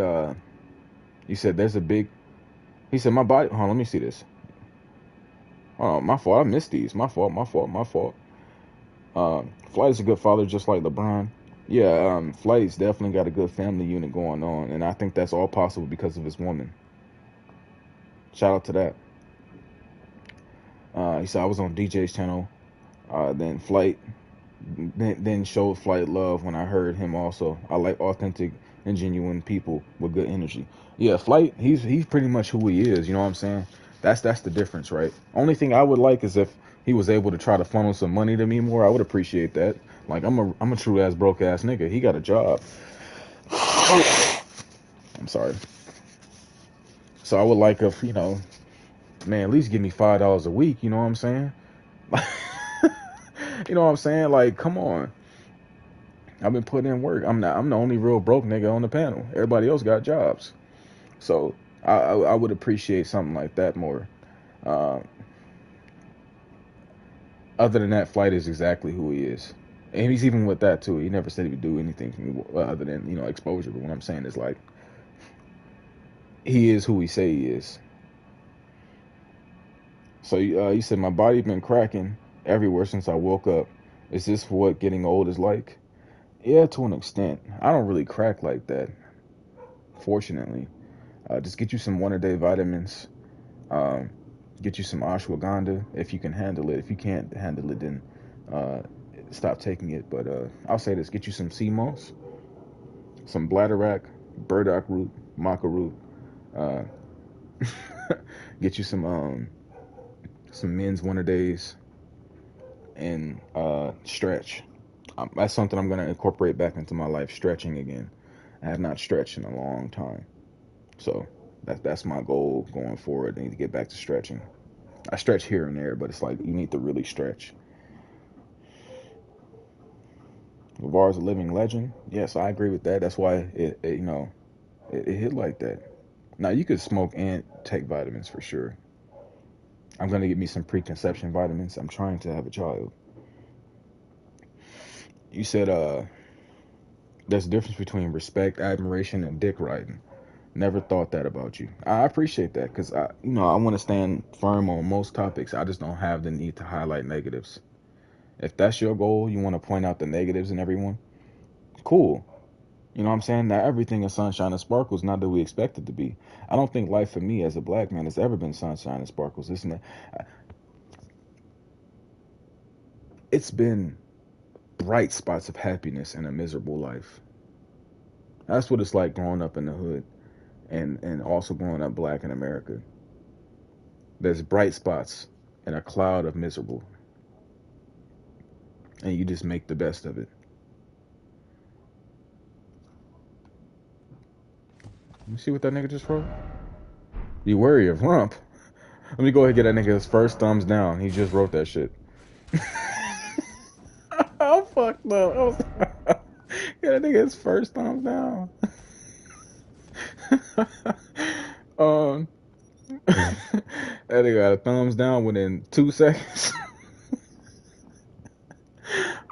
you said there's a big. He said my body. Hold on, let me see this. Oh, my fault. I missed these. My fault. Flight is a good father, just like LeBron. Yeah, Flight's definitely got a good family unit going on, and I think that's all possible because of his woman. Shout out to that. He said I was on DJ's channel. Then Flight, then showed Flight love when I heard him also. I like authentic and genuine people with good energy. Yeah, Flight, he's pretty much who he is. You know what I'm saying? That's the difference, right? Only thing I would like is if he was able to try to funnel some money to me more. I would appreciate that. Like I'm a true ass broke ass nigga. He got a job. I'm sorry. So I would like if man, at least give me $5 a week. You know what I'm saying? You know what I'm saying? Like, come on. I've been putting in work. I'm the only real broke nigga on the panel. Everybody else got jobs. So I would appreciate something like that more. Uh, Other than that, Flight is exactly who he is. And he's even with that too. He never said he would do anything for me other than, exposure. But what I'm saying is like he is who he say he is. So you said my body been cracking everywhere since I woke up. Is this what getting old is like? Yeah, to an extent. I don't really crack like that, fortunately. Just get you some one-a-day vitamins. Um, get you some ashwagandha if you can handle it. If you can't handle it, then stop taking it. But I'll say this: get you some sea moss, some bladderwrack, burdock root, maca root. Uh, get you some men's one-a-days and stretch. That's something I'm gonna incorporate back into my life. Stretching again. I have not stretched in a long time, so that's my goal going forward. I need to get back to stretching. I stretch here and there, but it's like you need to really stretch. LaVar is a living legend. Yes, I agree with that. That's why it hit like that. Now you could smoke and take vitamins for sure. I'm gonna get me some preconception vitamins. I'm trying to have a child. You said there's a difference between respect, admiration, and dick riding. Never thought that about you. I appreciate that because I want to stand firm on most topics. I just don't have the need to highlight negatives. If that's your goal, you want to point out the negatives in everyone, cool. You know what I'm saying? Not everything is sunshine and sparkles, not that we expect it to be. I don't think life for me as a black man has ever been sunshine and sparkles, isn't it? It's been bright spots of happiness in a miserable life. That's what it's like growing up in the hood and also growing up black in America. There's bright spots in a cloud of miserable, and you just make the best of it. Let me see what that nigga just wrote. You worry of rump. Let me go ahead and get that nigga his first thumbs down. He just wrote that shit. Oh fuck no. Get that nigga his first thumbs down. um that nigga got a thumbs down within 2 seconds.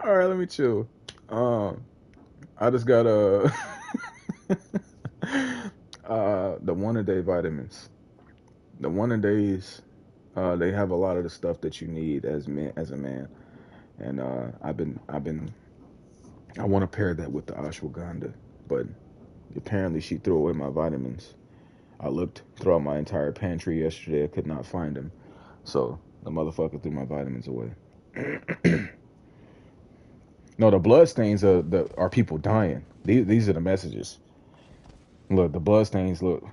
Alright, let me chill. I just got the one-a-day vitamins. The one-a-days, they have a lot of the stuff that you need as a man, and I want to pair that with the ashwagandha, but apparently she threw away my vitamins. I looked throughout my entire pantry yesterday, I could not find them, so the motherfucker threw my vitamins away. No, the blood stains are people dying. These are the messages. Look, the blood stains. Look.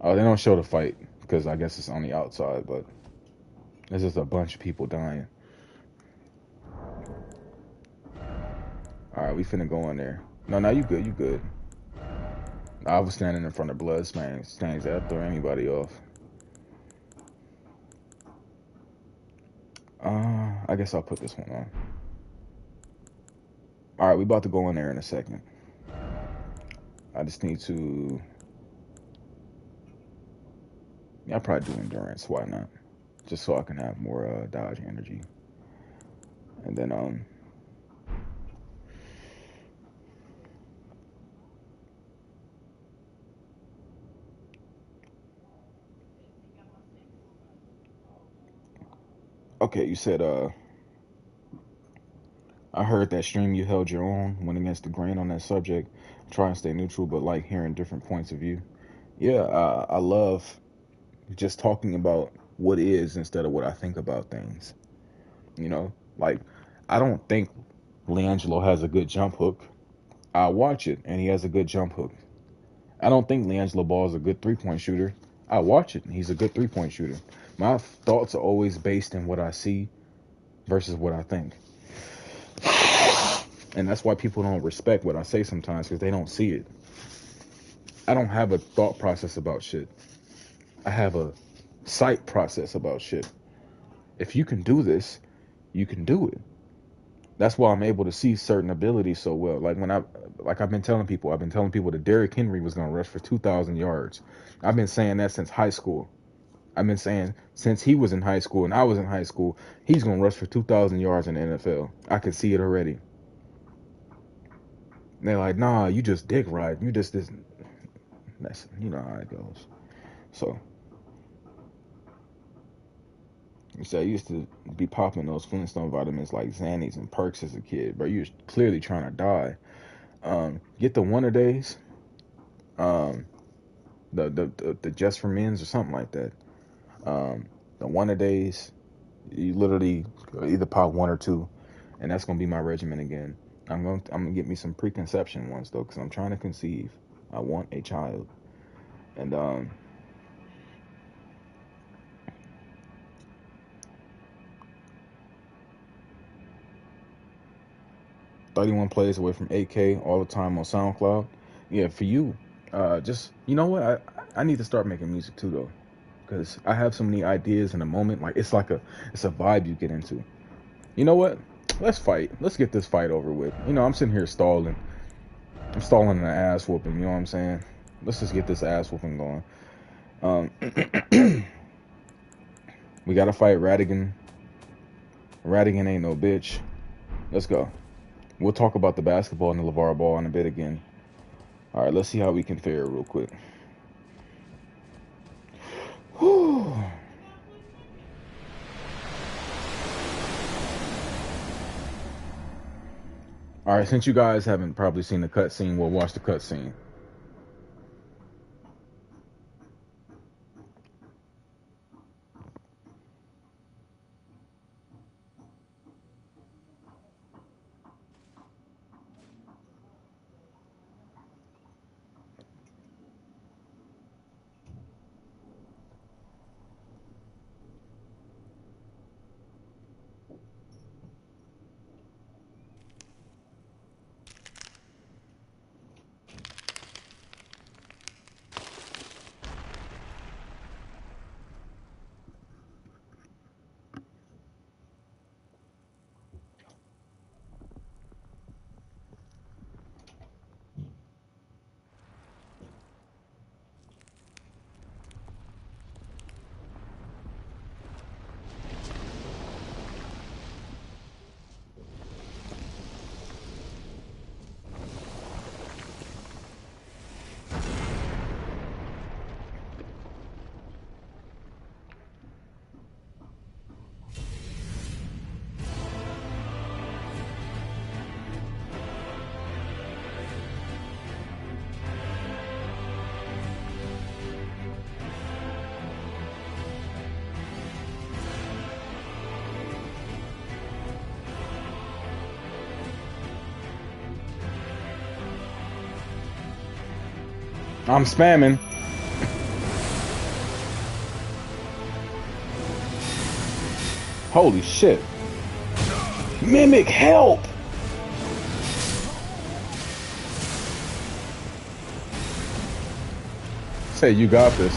Oh, they don't show the fight because I guess it's on the outside, but there's just a bunch of people dying. All right, we finna go in there. No, you good, you good. I was standing in front of blood stains. That'll throw anybody off. I guess I'll put this one on. All right, we about to go in there in a second. I just need to. Yeah, I'll probably do endurance. Why not? Just so I can have more dodge energy. And then okay, you said I heard that stream you held your own, went against the grain on that subject. Try and stay neutral, but like hearing different points of view. Yeah, I love just talking about what is instead of what I think about things. You know, like I don't think LiAngelo has a good jump hook. I watch it, and he has a good jump hook. I don't think LiAngelo Ball is a good three-point shooter. I watch it, and he's a good three-point shooter. My thoughts are always based in what I see versus what I think. And that's why people don't respect what I say sometimes, because they don't see it. I don't have a thought process about shit. I have a sight process about shit. If you can do this, you can do it. That's why I'm able to see certain abilities so well. Like I've been telling people, that Derrick Henry was gonna rush for 2,000 yards. I've been saying that since high school. I've been saying since he was in high school and I was in high school, he's gonna rush for 2,000 yards in the NFL. I can see it already. And they're like, nah, you just dick ride. You just this. That's you know how it goes. So. So I used to be popping those Flintstone vitamins like Xannies and Perks as a kid, but you're clearly trying to die. Get the Wonder Days, um, the Just for Men's or something like that. The Wonder Days, you literally either pop one or two, and that's gonna be my regimen again. I'm gonna get me some preconception ones though, because I'm trying to conceive. I want a child, and 31 plays away from 8K all the time on SoundCloud. Yeah, for you, just you know what? I need to start making music too though, because I have so many ideas in a moment. Like it's a vibe you get into. You know what? Let's fight. Let's get this fight over with. You know, I'm sitting here stalling. I'm stalling an ass whooping. You know what I'm saying? Let's just get this ass whooping going. We gotta fight Radagon. Radagon ain't no bitch. Let's go. We'll talk about the basketball and the LaVar ball in a bit again. All right, let's see how we can fare real quick. Whew. All right, since you guys haven't probably seen the cutscene, we'll watch the cutscene. I'm spamming. Holy shit. Mimic, help! Say, you got this.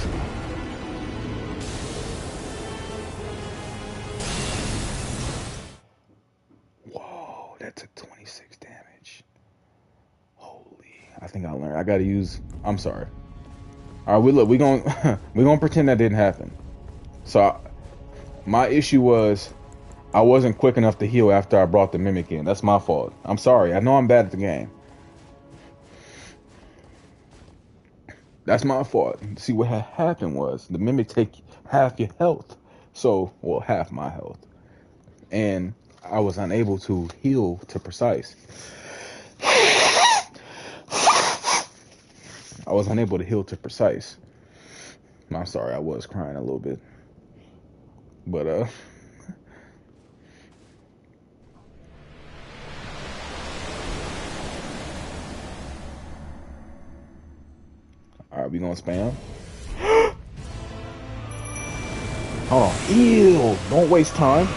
Whoa, that took 26 damage. Holy. I think I learned. I gotta use... I'm sorry. All right, we gonna pretend that didn't happen. So, my issue was I wasn't quick enough to heal after I brought the Mimic in. That's my fault. I'm sorry. I know I'm bad at the game. That's my fault. See, what had happened was the Mimic take half your health. So, well, half my health. And I was unable to heal to precise. I was unable to heal to precise. I'm sorry, I was crying a little bit. But, alright, we gonna spam. Hold on. Ew! Don't waste time.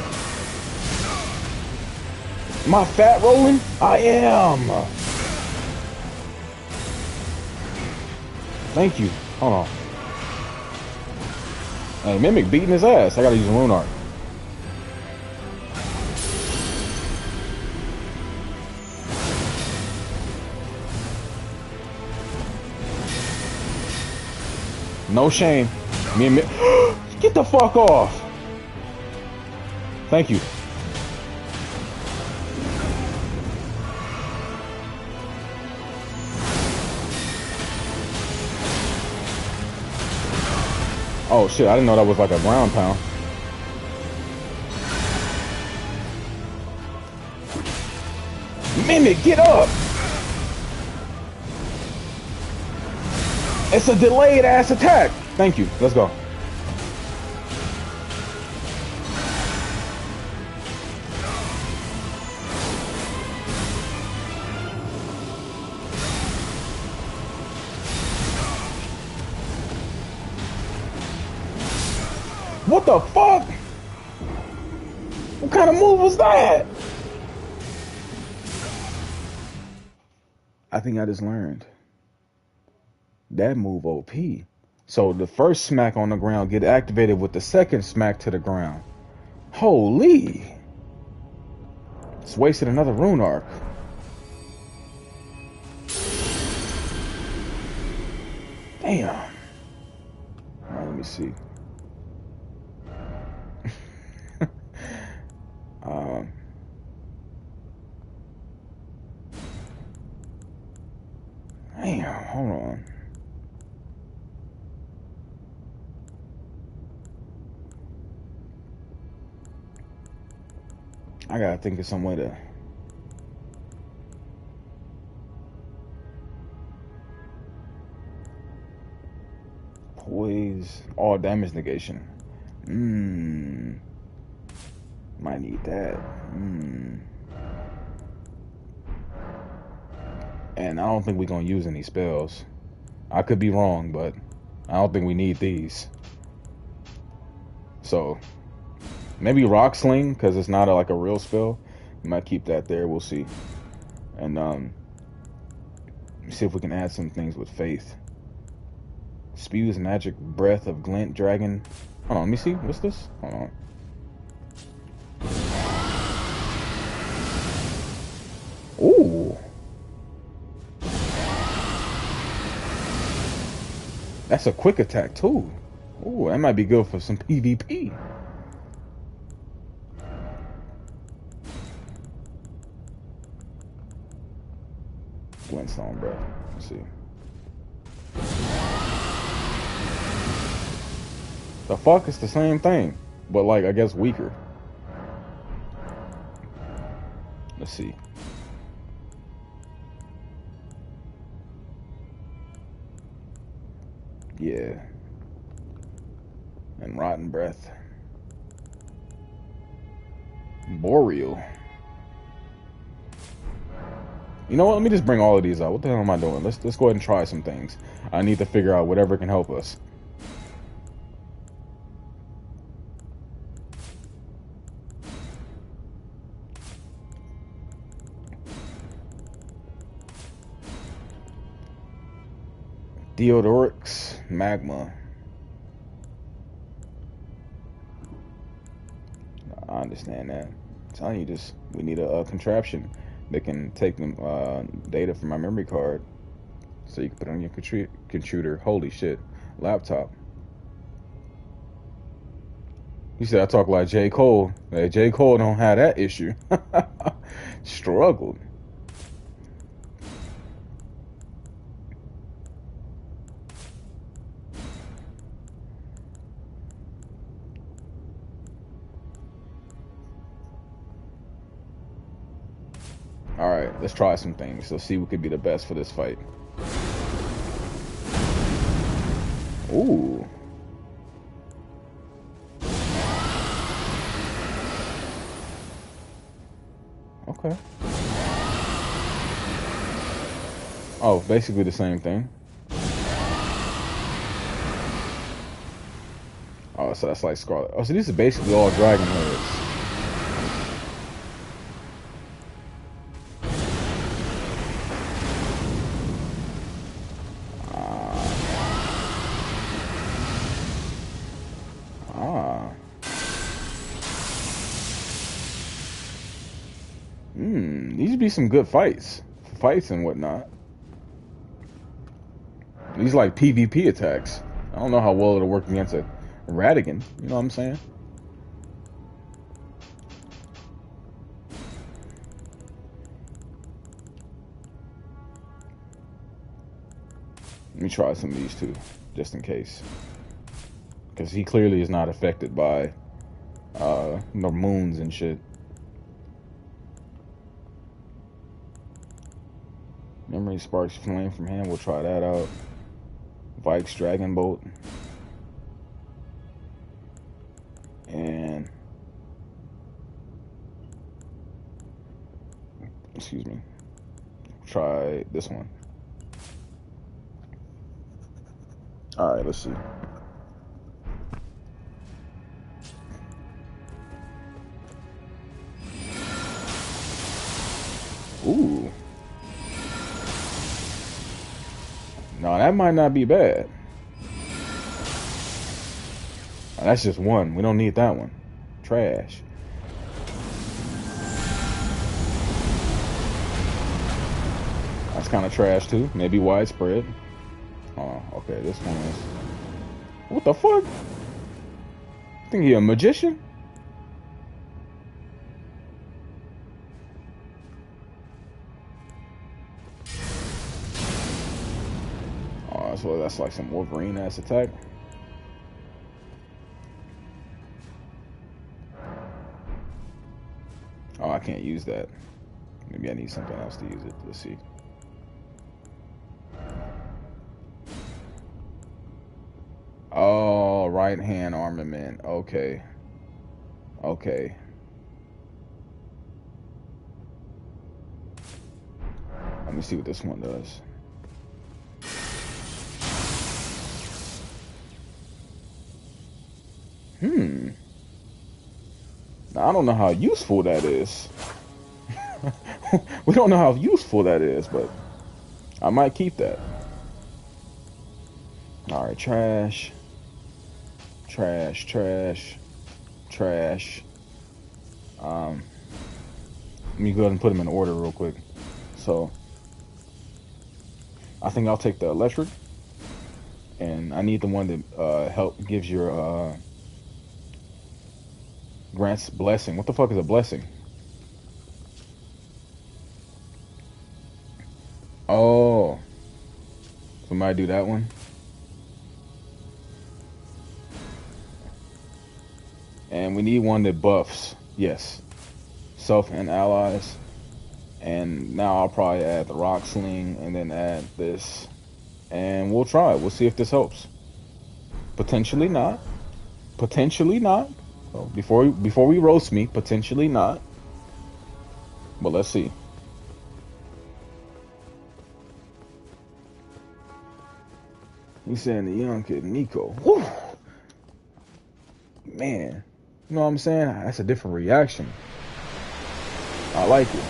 Am I fat rolling? I am! Thank you. Hold on. Hey, Mimic beating his ass. I gotta use a rune art. No shame. Me and get the fuck off. Thank you. Oh shit, I didn't know that was like a ground pound. Mimic, get up! It's a delayed ass attack. Thank you. Let's go. What the fuck? What kind of move was that? I think I just learned. That move OP. So the first smack on the ground get activated with the second smack to the ground. Holy. It's wasted another rune arc. Damn. Alright, let me see. Damn, hold on. I gotta think of some way to... Poise, all damage negation. Might need that. And I don't think we're gonna use any spells. I could be wrong, but I don't think we need these. So maybe Rock Sling, because it's not like a real spell. We might keep that there. We'll see. And see if we can add some things with Faith. Spews magic breath of glint dragon. Hold on, let me see. What's this? Hold on. Ooh. That's a quick attack too. Ooh, that might be good for some PvP. Glintstone, bro. Let's see. The fuck? It's the same thing, but like I guess weaker. Let's see. Yeah. And rotten breath. Boreal. You know what? Let me just bring all of these out. What the hell am I doing? Let's go ahead and try some things. I need to figure out whatever can help us. Deodorix magma. I understand that. I'm telling you, just we need a contraption that can take the data from my memory card, so you can put it on your computer. Holy shit, laptop. You said I talk like J. Cole. Hey, J. Cole don't have that issue. Struggled. Alright, let's try some things. Let's see what could be the best for this fight. Ooh. Okay. Oh, basically the same thing. Oh, so that's like Scarlet. Oh, so these are basically all dragon heads. These would be some good fights and whatnot. These like PvP attacks. I don't know how well it'll work against a Radagon. You know what I'm saying? Let me try some of these too, just in case. Because he clearly is not affected by the moons and shit. Memory sparks flame from hand. We'll try that out. Vikes Dragon Bolt. And excuse me. Try this one. Alright, let's see. Ooh. No, that might not be bad. Oh, that's just one. We don't need that one. Trash. That's kind of trash too. Maybe widespread. Oh, okay. This one is. What the fuck? I think he a magician? Oh, so that's like some Wolverine ass attack. Oh, I can't use that. Maybe I need something else to use it. Let's see. Oh, right hand armament. Okay. Okay. Let me see what this one does. Now, I don't know how useful that is. We don't know how useful that is, but I might keep that. Alright, trash. Trash, trash, trash. Let me go ahead and put them in order real quick. So, I think I'll take the electric. And I need the one that gives your grants blessing. What the fuck is a blessing? Oh, so might do that one. And we need one that buffs. Yes, self and allies. And now I'll probably add the rock sling and then add this. And we'll try it. We'll see if this helps. Potentially not. Potentially not. So before we roast me, potentially not. But let's see. He's saying the young kid Nico. Whew. Man, you know what I'm saying? That's a different reaction. I like it.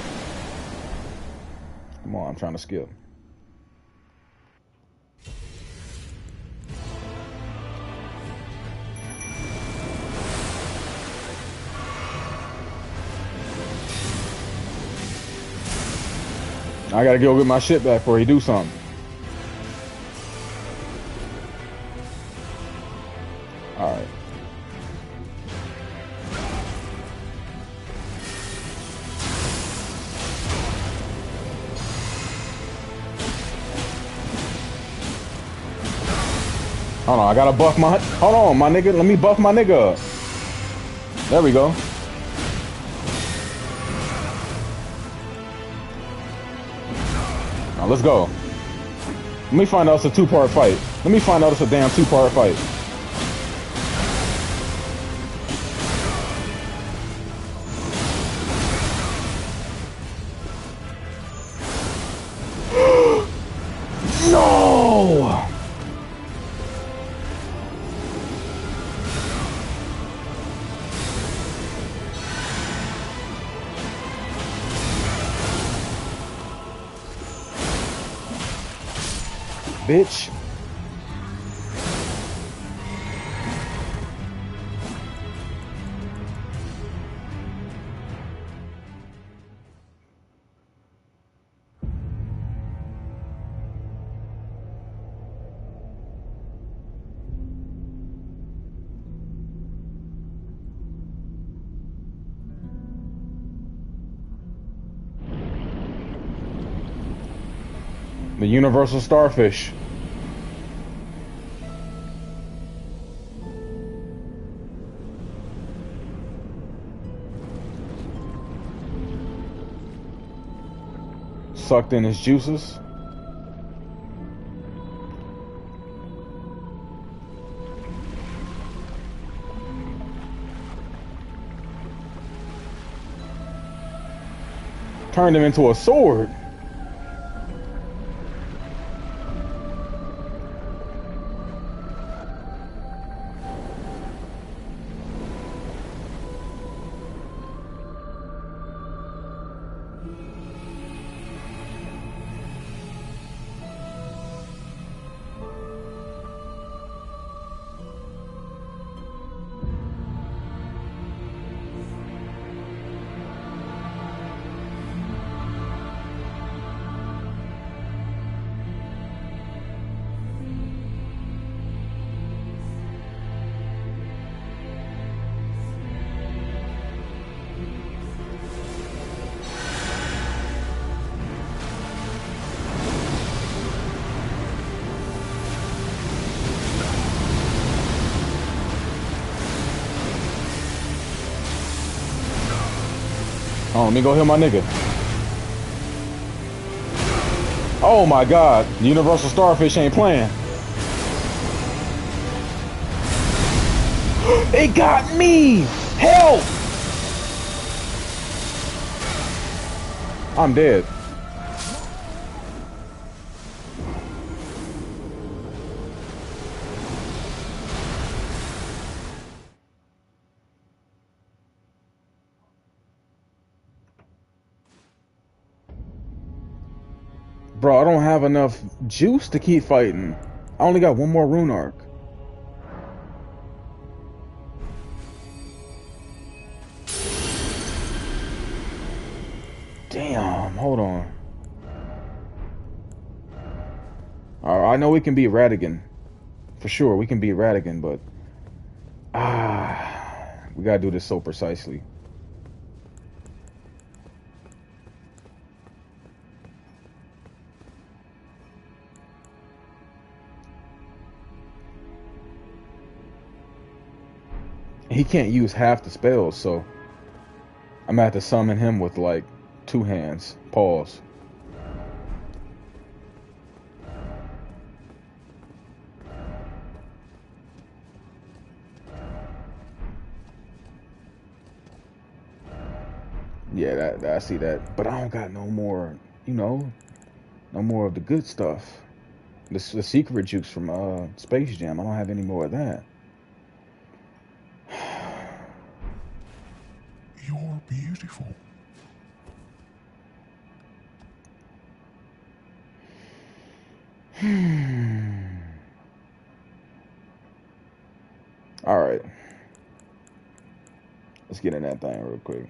Come on, I'm trying to skip. I gotta go get my shit back before he do something. Alright. Hold on, I gotta buff my... Hold on, my nigga. Let me buff my nigga up. There we go. Now let's go. Let me find out it's a two-part fight. Let me find out it's a damn two-part fight. No! Bitch. The universal starfish. Sucked in his juices. Turned him into a sword. Oh, let me go heal my nigga. Oh my god, the universal starfish ain't playing. It got me! Help! I'm dead. Bro, I don't have enough juice to keep fighting. I only got one more rune arc. Damn, hold on. I know we can beat Radagon. For sure, we can beat Radagon, but... we gotta do this so precisely. He can't use half the spells, so I'm gonna have to summon him with like 2 hands. Pause. Yeah, that I see that, but I don't got no more. You know, no more of the good stuff. The secret juice from Space Jam. I don't have any more of that. You're beautiful. All right, let's get in that thing real quick.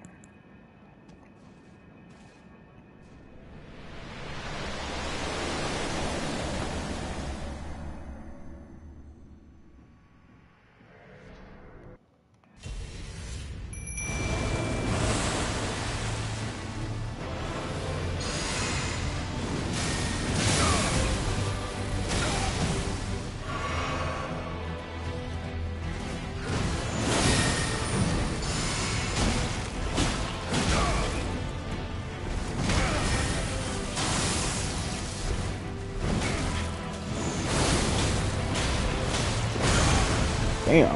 Damn.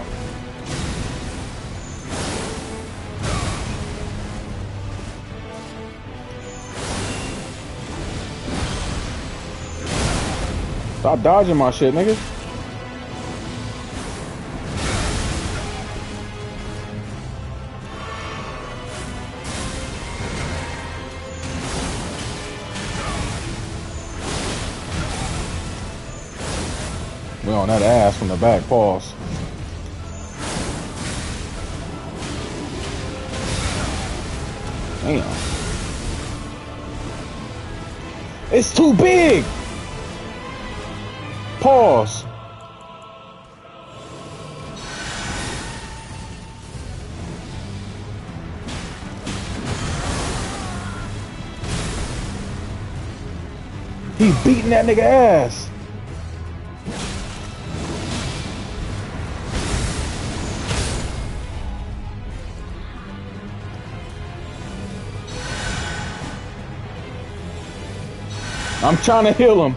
Stop dodging my shit, nigga. We on that ass from the back. Pause. Damn. It's too big. Pause. He's beating that nigga ass. I'm trying to heal him.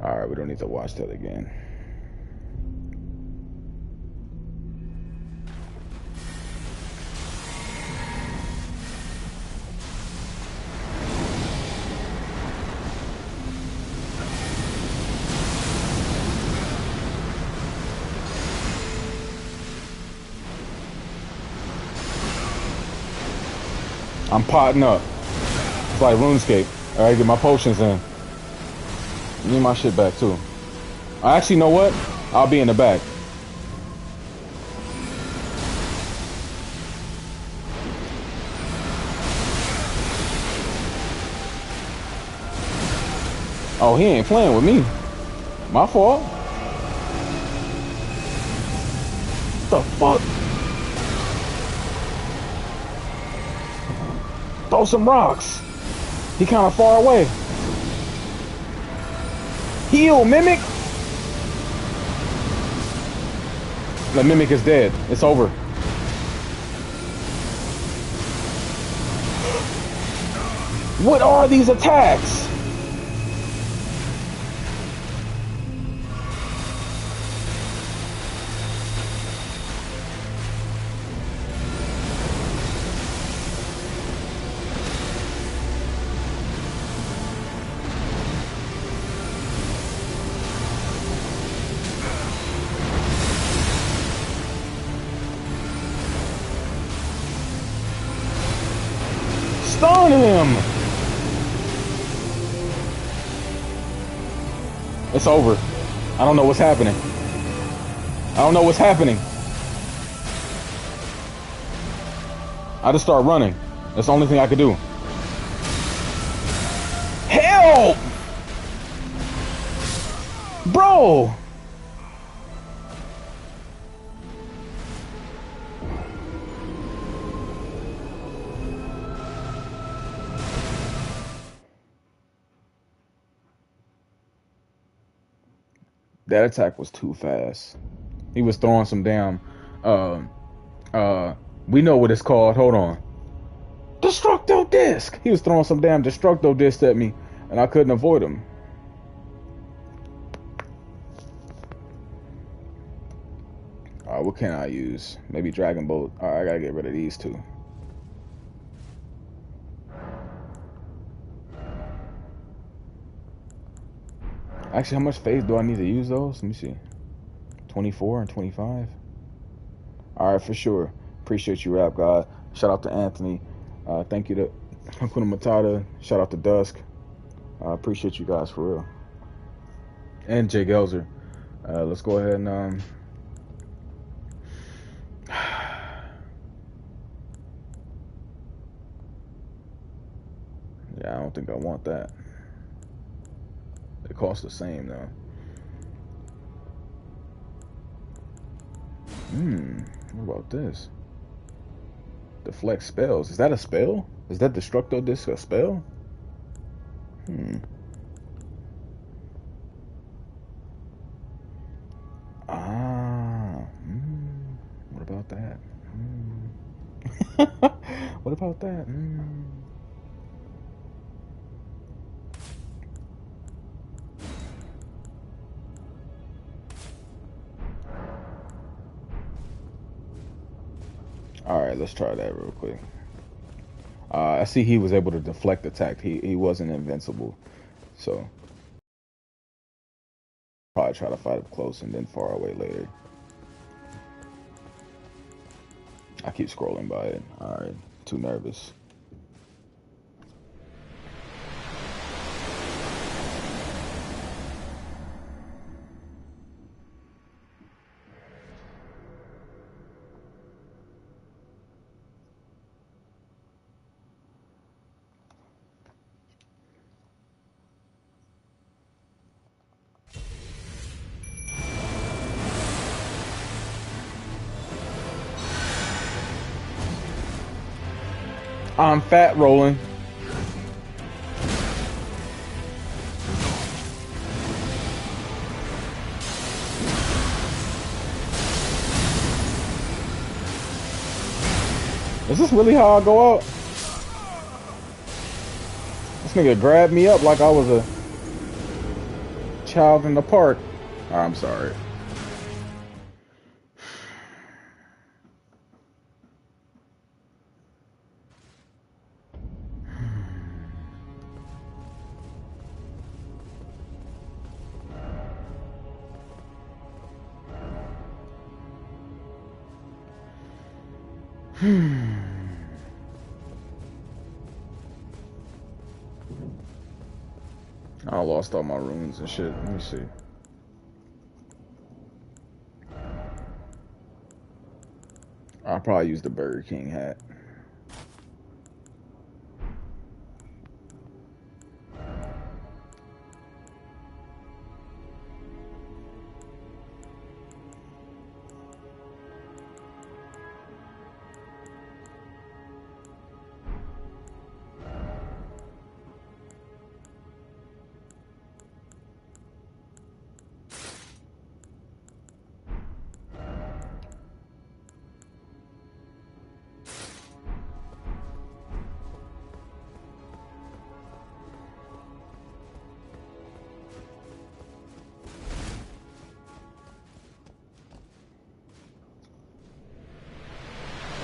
Alright, we don't need to watch that again. I'm potting up. It's like RuneScape. Alright, get my potions in. Need my shit back too. I actually know what? I'll be in the back. Oh, he ain't playing with me. My fault. What the fuck? Throw some rocks. He kind of far away. Heal, Mimic. The Mimic is dead. It's over. What are these attacks? Stun him! It's over. I don't know what's happening. I don't know what's happening. I just start running. That's the only thing I could do. Help! Bro! That attack was too fast. He was throwing some damn, we know what it's called. Hold on. Destructo Disc! He was throwing some damn Destructo Disc at me, and I couldn't avoid him. What can I use? Maybe Dragon Bolt. Alright, I gotta get rid of these two. Actually, how much phase do I need to use those? Let me see. 24 and 25. Alright, for sure. Appreciate you, Rap God. Shout out to Anthony. Thank you to Hakuna Matata. Shout out to Dusk. Appreciate you guys for real. And Jay Gelzer. Let's go ahead and yeah, I don't think I want that. It costs the same though. What about this? Deflect spells. Is that a spell? Is that Destructo Disc a spell? What about that? What about that? Alright, let's try that real quick. I see he was able to deflect attack. He wasn't invincible. So probably try to fight up close and then far away later. I keep scrolling by it. Alright, too nervous. I'm fat rolling. Is this really how I go out? This nigga grabbed me up like I was a child in the park. Oh, I'm sorry. I lost all my runes and shit. Let me see. I'll probably use the Burger King hat.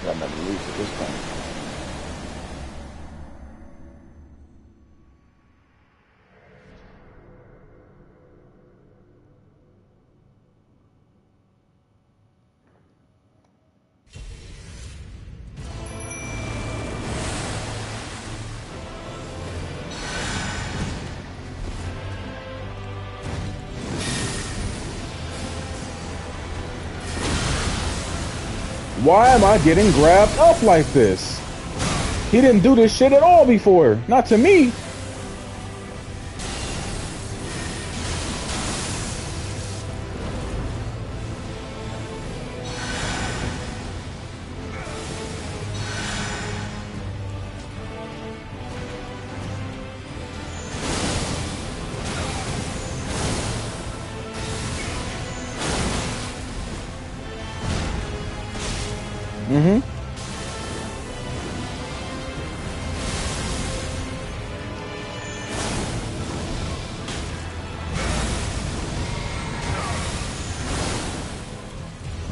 Got nothing to lose at this point. Why am I getting grabbed up like this? He didn't do this shit at all before. Not to me. Mm-hmm.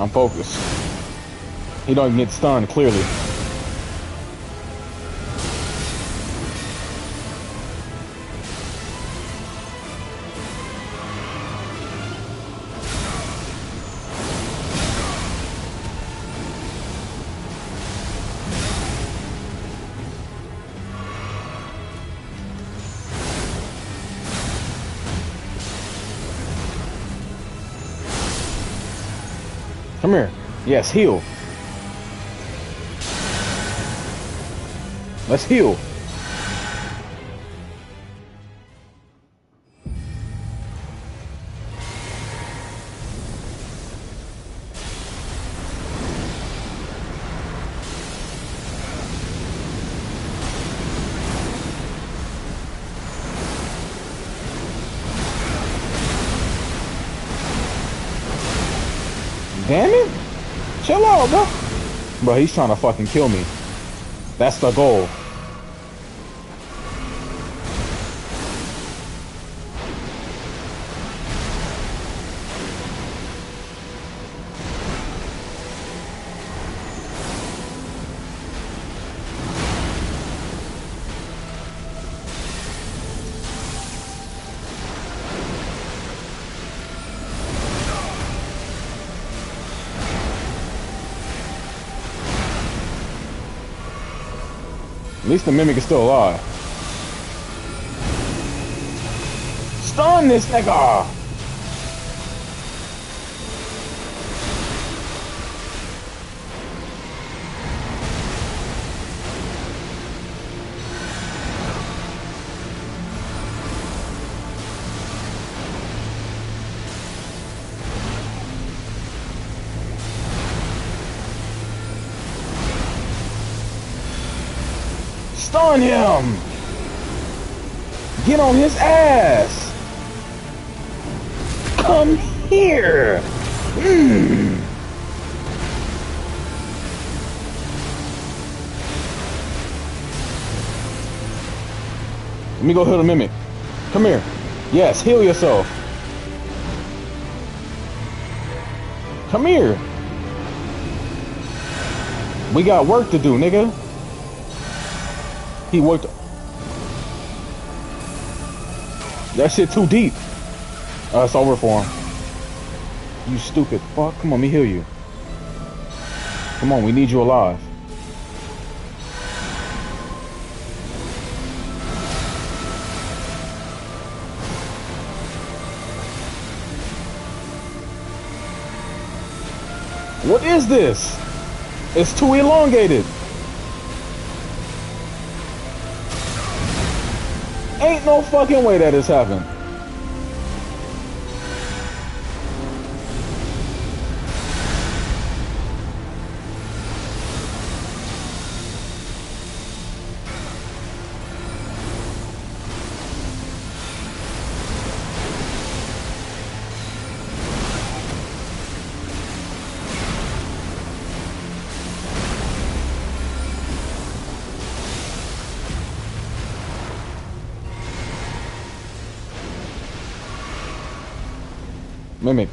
I'm focused. He don't even get stunned, clearly. Come here. Yes, heal. Let's heal. Damn it. Chill out, bro. Bro, he's trying to fucking kill me. That's the goal. At least the mimic is still alive. Stun this nigga! Stun him! Get on his ass! Come here! Let me go heal the Mimic. Come here. Yes, heal yourself. Come here. We got work to do, nigga. He worked. That shit too deep. It's over for him. You stupid fuck. Come on, let me heal you. Come on, we need you alive. What is this? It's too elongated. Ain't no fucking way that has happened. Mimic.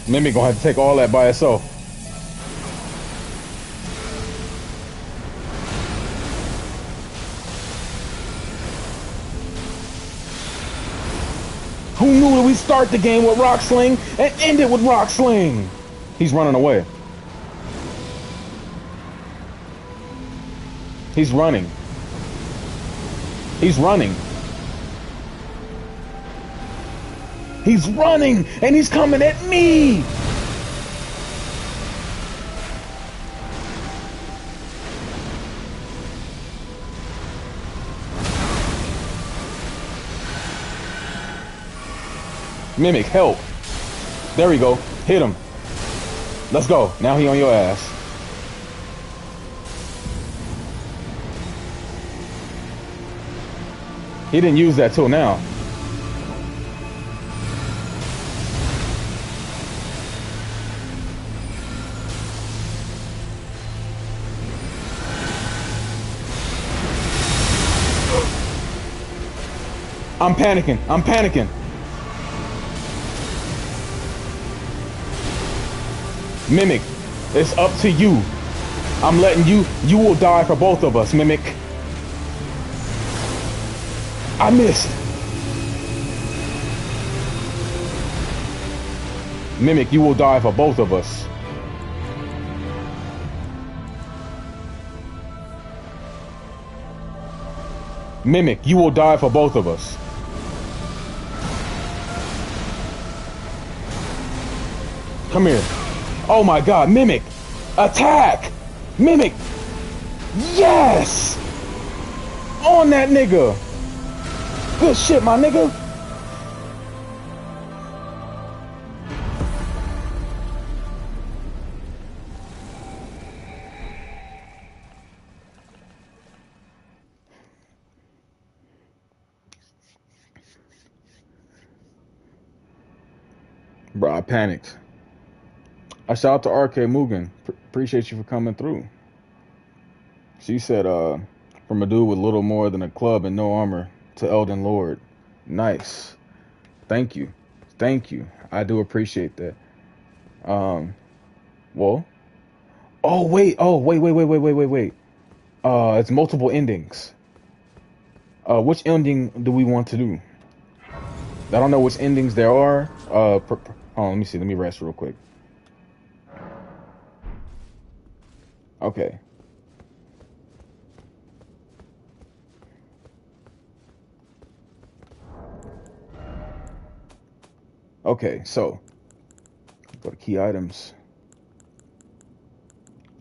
Mimic gonna have to take all that by itself. Who knew that we start the game with Rock Sling and end it with Rock Sling? He's running away. He's running. He's running. He's running, and he's coming at me! Mimic, help. There we go. Hit him. Let's go. Now he on your ass. He didn't use that till now. I'm panicking. I'm panicking. Mimic, it's up to you. I'm letting you. You will die for both of us, Mimic. I missed. Mimic, you will die for both of us. Mimic, you will die for both of us. Come here. Oh my god, Mimic! Attack! Mimic! Yes! On that nigga! Good shit, my nigga! Bro, I panicked. I shout out to RK Mugen. Appreciate you for coming through. She said, from a dude with little more than a club and no armor to Elden Lord. Nice. Thank you. Thank you. I do appreciate that. Well. Oh, wait. Oh, wait. It's multiple endings. Which ending do we want to do? I don't know which endings there are. Hold on, let me see. Let me rest real quick. Okay. Okay, so go to key items.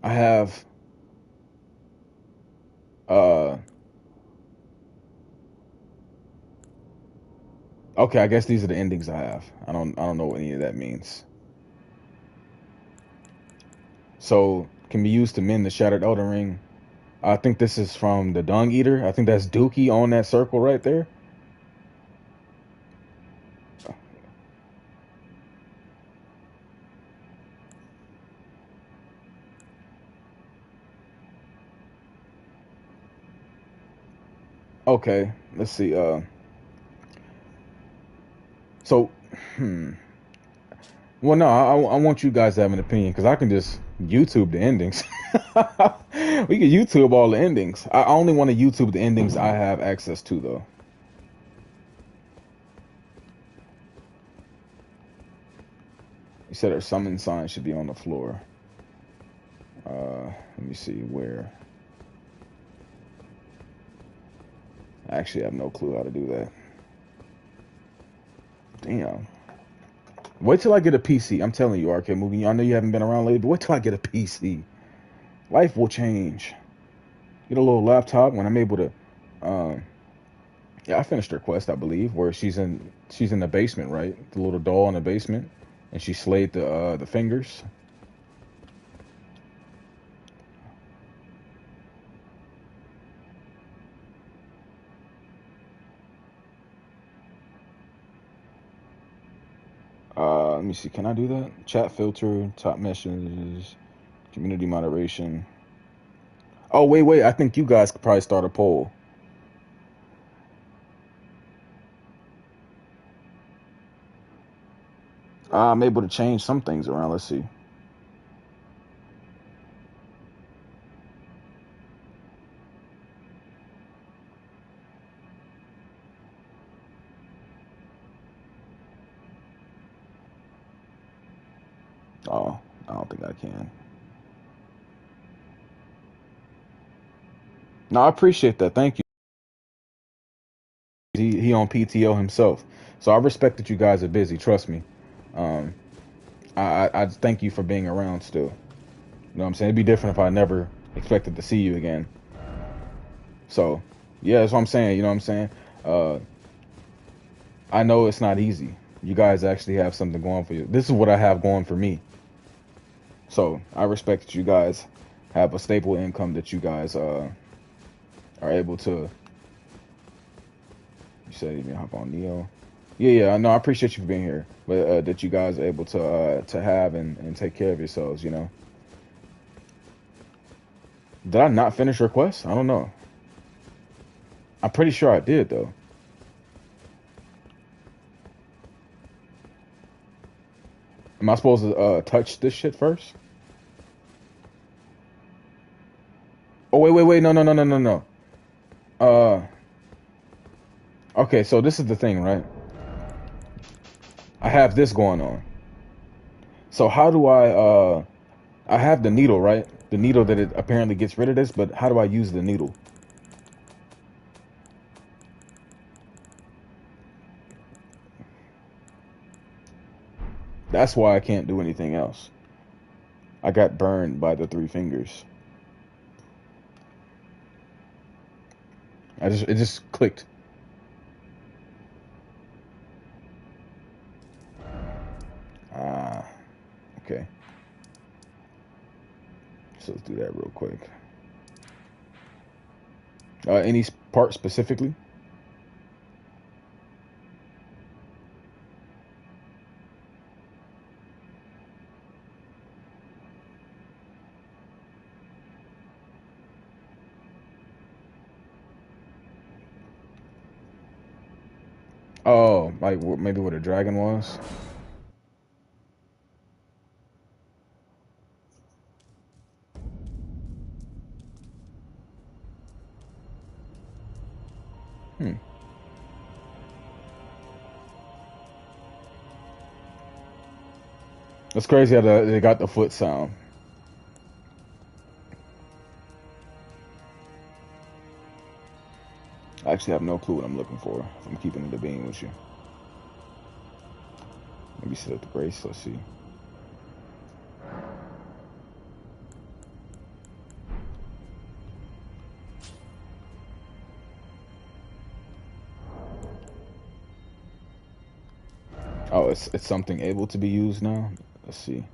I have Okay, I guess these are the endings I have. I don't know what any of that means. So can be used to mend the shattered Elden Ring. I think this is from the Dung Eater. I think that's Dookie on that circle right there. Okay, let's see. So, hmm. Well, no, I want you guys to have an opinion because I can just YouTube the endings. We can YouTube all the endings. I only want to YouTube the endings I have access to, though. You said our summon sign should be on the floor. Let me see where. I actually have no clue how to do that. Damn. Wait till I get a PC. I'm telling you, Arcade Movie. I know you haven't been around lately, but wait till I get a PC. Life will change. Get a little laptop when I'm able to. Um, yeah, I finished her quest, I believe, where she's in the basement, right? The little doll in the basement, and she slayed the fingers. Let me see. Can I do that? Chat filter, top messages, community moderation. Oh wait. I think you guys could probably start a poll. I'm able to change some things around. Let's see. Oh, I don't think I can. No, I appreciate that. Thank you. He on PTO himself, so I respect that you guys are busy. Trust me. Um, I thank you for being around still. You know what I'm saying? It'd be different if I never expected to see you again. So, yeah, that's what I'm saying. You know what I'm saying? Uh, I know it's not easy. You guys actually have something going for you. This is what I have going for me. So I respect that you guys have a stable income that you guys are able to. You said you can hop on Neo. Yeah. No, I appreciate you for being here, but that you guys are able to have and take care of yourselves. You know. Did I not finish your quest? I don't know. I'm pretty sure I did though. Am I supposed to touch this shit first? Oh wait. No. Uh, okay. So this is the thing, right? I have this going on. So how do I have the needle, right? The needle that it apparently gets rid of this, but how do I use the needle? That's why I can't do anything else. I got burned by the three fingers. It just clicked. Ah, okay. So let's do that real quick. Any part specifically? Oh, like maybe where the dragon was. Hmm. It's crazy how they got the foot sound. I actually have no clue what I'm looking for. I'm keeping it a being with you. Maybe set up the brace. Let's see. Oh, it's something able to be used now. Let's see.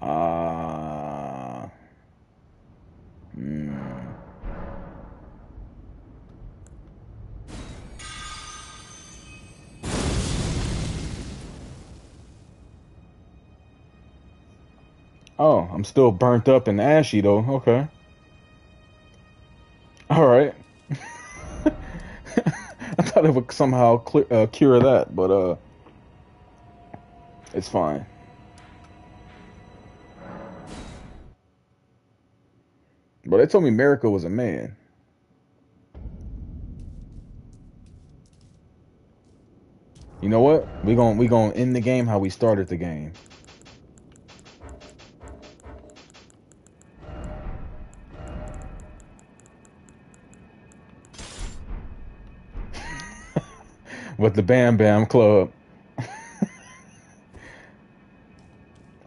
Ah. Hmm. Oh, I'm still burnt up and ashy though. Okay. All right. I thought it would somehow cure that, but it's fine. But they told me America was a man. You know what? We gonna end the game how we started the game. With the Bam Bam Club.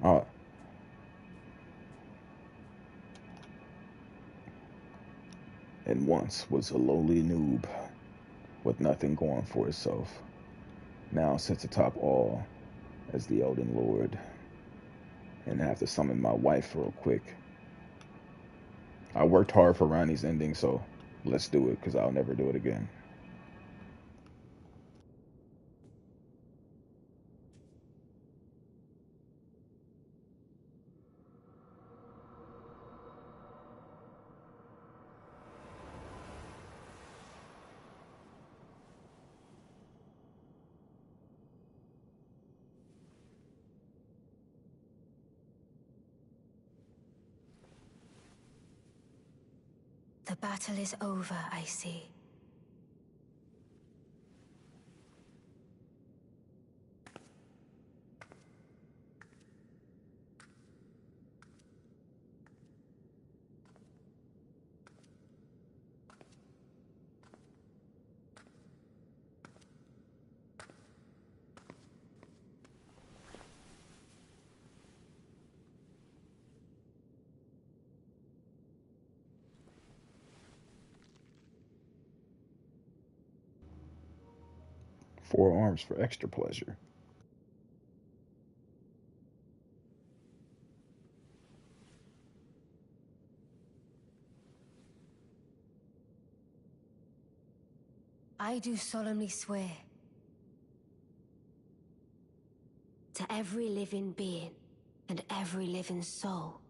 uh, and once was a lowly noob with nothing going for itself. Now sits atop all as the Elden Lord. And I have to summon my wife real quick. I worked hard for Ronnie's ending, so let's do it, because I'll never do it again. The battle is over, I see. Four arms for extra pleasure. I do solemnly swear to every living being and every living soul.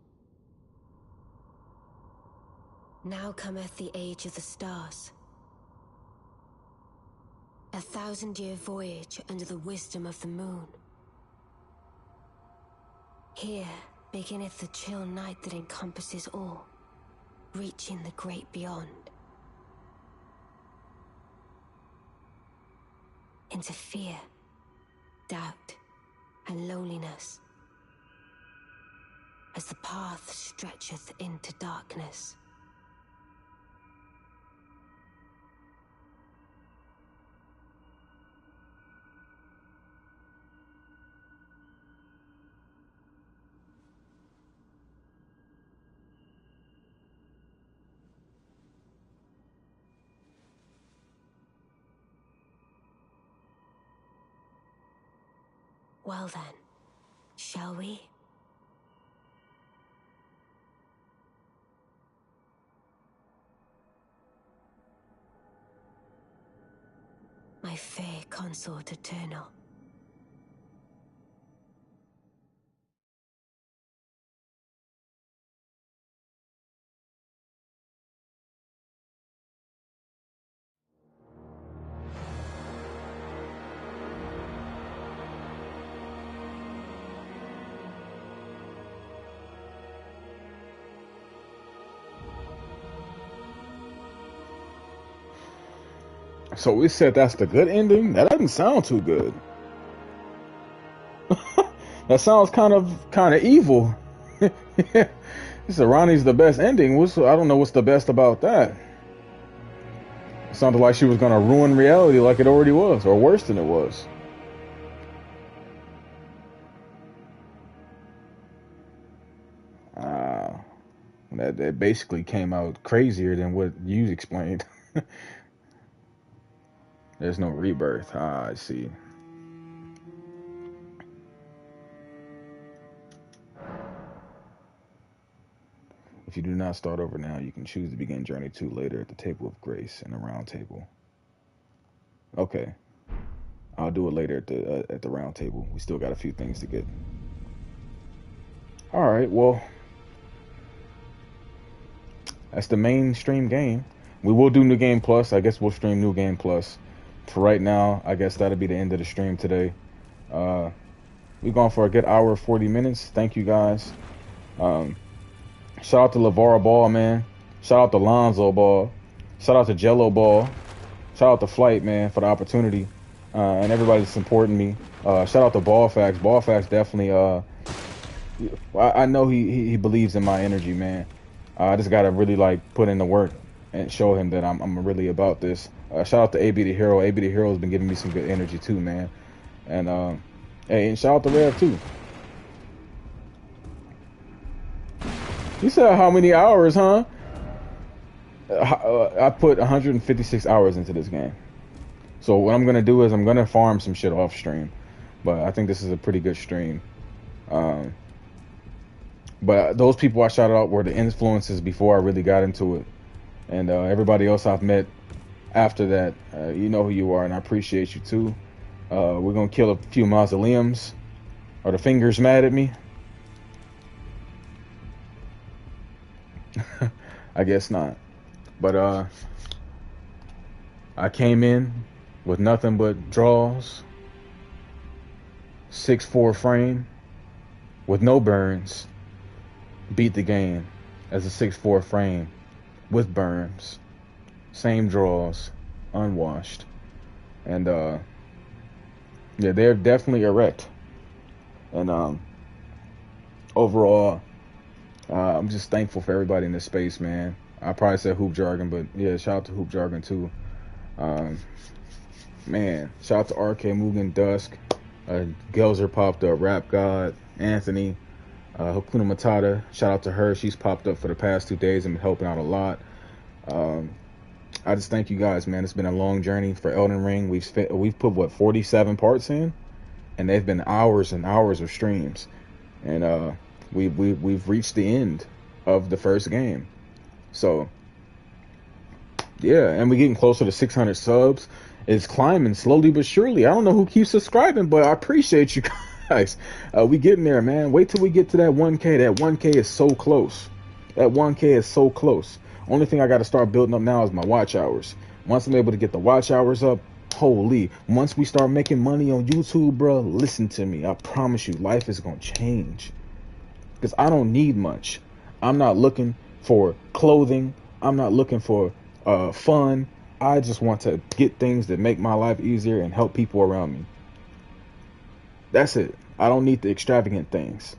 Now cometh the age of the stars. 1,000-year voyage under the wisdom of the moon. Here beginneth the chill night that encompasses all, reaching the great beyond. Into fear, doubt, and loneliness, as the path stretcheth into darkness. Well then, shall we? My fair consort eternal. So we said that's the good ending? That doesn't sound too good. That sounds kind of evil. He said Ronnie's the best ending. I don't know what's the best about that. It sounded like she was gonna ruin reality like it already was, or worse than it was. Ah. That basically came out crazier than what you explained. There's no rebirth. Ah, I see. If you do not start over now, you can choose to begin Journey 2 later at the Table of Grace in the round table. Okay. I'll do it later at the round table. We still got a few things to get. All right, well, that's the mainstream game. We will do New Game Plus. I guess we'll stream New Game Plus. For right now, I guess that'll be the end of the stream today. We're going for a good hour, 40 minutes. Thank you guys. Shout out to LaVar Ball, man. Shout out to Lonzo Ball. Shout out to Jello Ball. Shout out to Flight, man, for the opportunity. And everybody supporting me. Shout out to Ballfax. Ballfax definitely, I know he believes in my energy, man. I just gotta really like put in the work and show him that I'm really about this. Shout out to AB the Hero. AB the Hero has been giving me some good energy too, man. And hey, and shout out to Rev too. You said how many hours, huh? I put 156 hours into this game. So what I'm gonna do is I'm gonna farm some shit off stream, but I think this is a pretty good stream. But those people I shouted out were the influences before I really got into it, and everybody else I've met after that, you know who you are, and I appreciate you too. We're gonna kill a few mausoleums. Are the fingers mad at me? I guess not. But I came in with nothing but draws, 6'4" frame, with no burns. Beat the game as a 6'4" frame with burns, same draws, unwashed, and yeah, they're definitely erect. And overall, I'm just thankful for everybody in this space, man. I probably said Hoop Jargon, but yeah, shout out to Hoop Jargon too. Man, shout out to RK Mugen Dusk, Gelzer popped up, Rap God, Anthony, Hakuna Matata, shout out to her. She's popped up for the past 2 days and been helping out a lot. I just thank you guys, man. It's been a long journey for Elden Ring. We've put what 47 parts in, and they've been hours and hours of streams, and we've reached the end of the first game. So yeah, and we're getting closer to 600 subs. It's climbing slowly but surely. I don't know who keeps subscribing, but I appreciate you guys. We getting there, man. Wait till we get to that 1K. That 1K is so close. That 1K is so close. Only thing I got to start building up now is my watch hours. Once I'm able to get the watch hours up, holy. Once we start making money on YouTube, bro, listen to me. I promise you, life is going to change. Because I don't need much. I'm not looking for clothing. I'm not looking for fun. I just want to get things that make my life easier and help people around me. That's it. I don't need the extravagant things.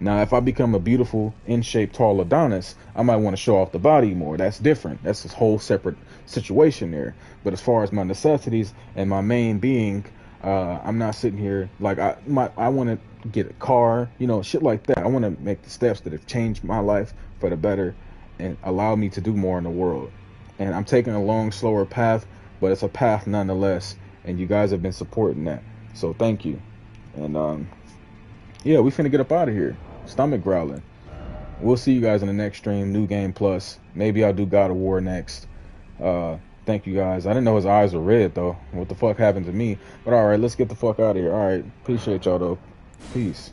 Now, if I become a beautiful, in-shape, tall Adonis, I might want to show off the body more. That's different. That's a whole separate situation there. But as far as my necessities and my main being, I'm not sitting here like I want to get a car, you know, shit like that. I want to make the steps that have changed my life for the better and allow me to do more in the world. And I'm taking a long, slower path, but it's a path nonetheless. And you guys have been supporting that. So thank you. And yeah, we finna get up out of here. Stomach growling. We'll see you guys in the next stream. New Game Plus. Maybe I'll do God of War next. Thank you guys. I didn't know his eyes were red though. What the fuck happened to me? But alright, let's get the fuck out of here. Alright. Appreciate y'all though. Peace.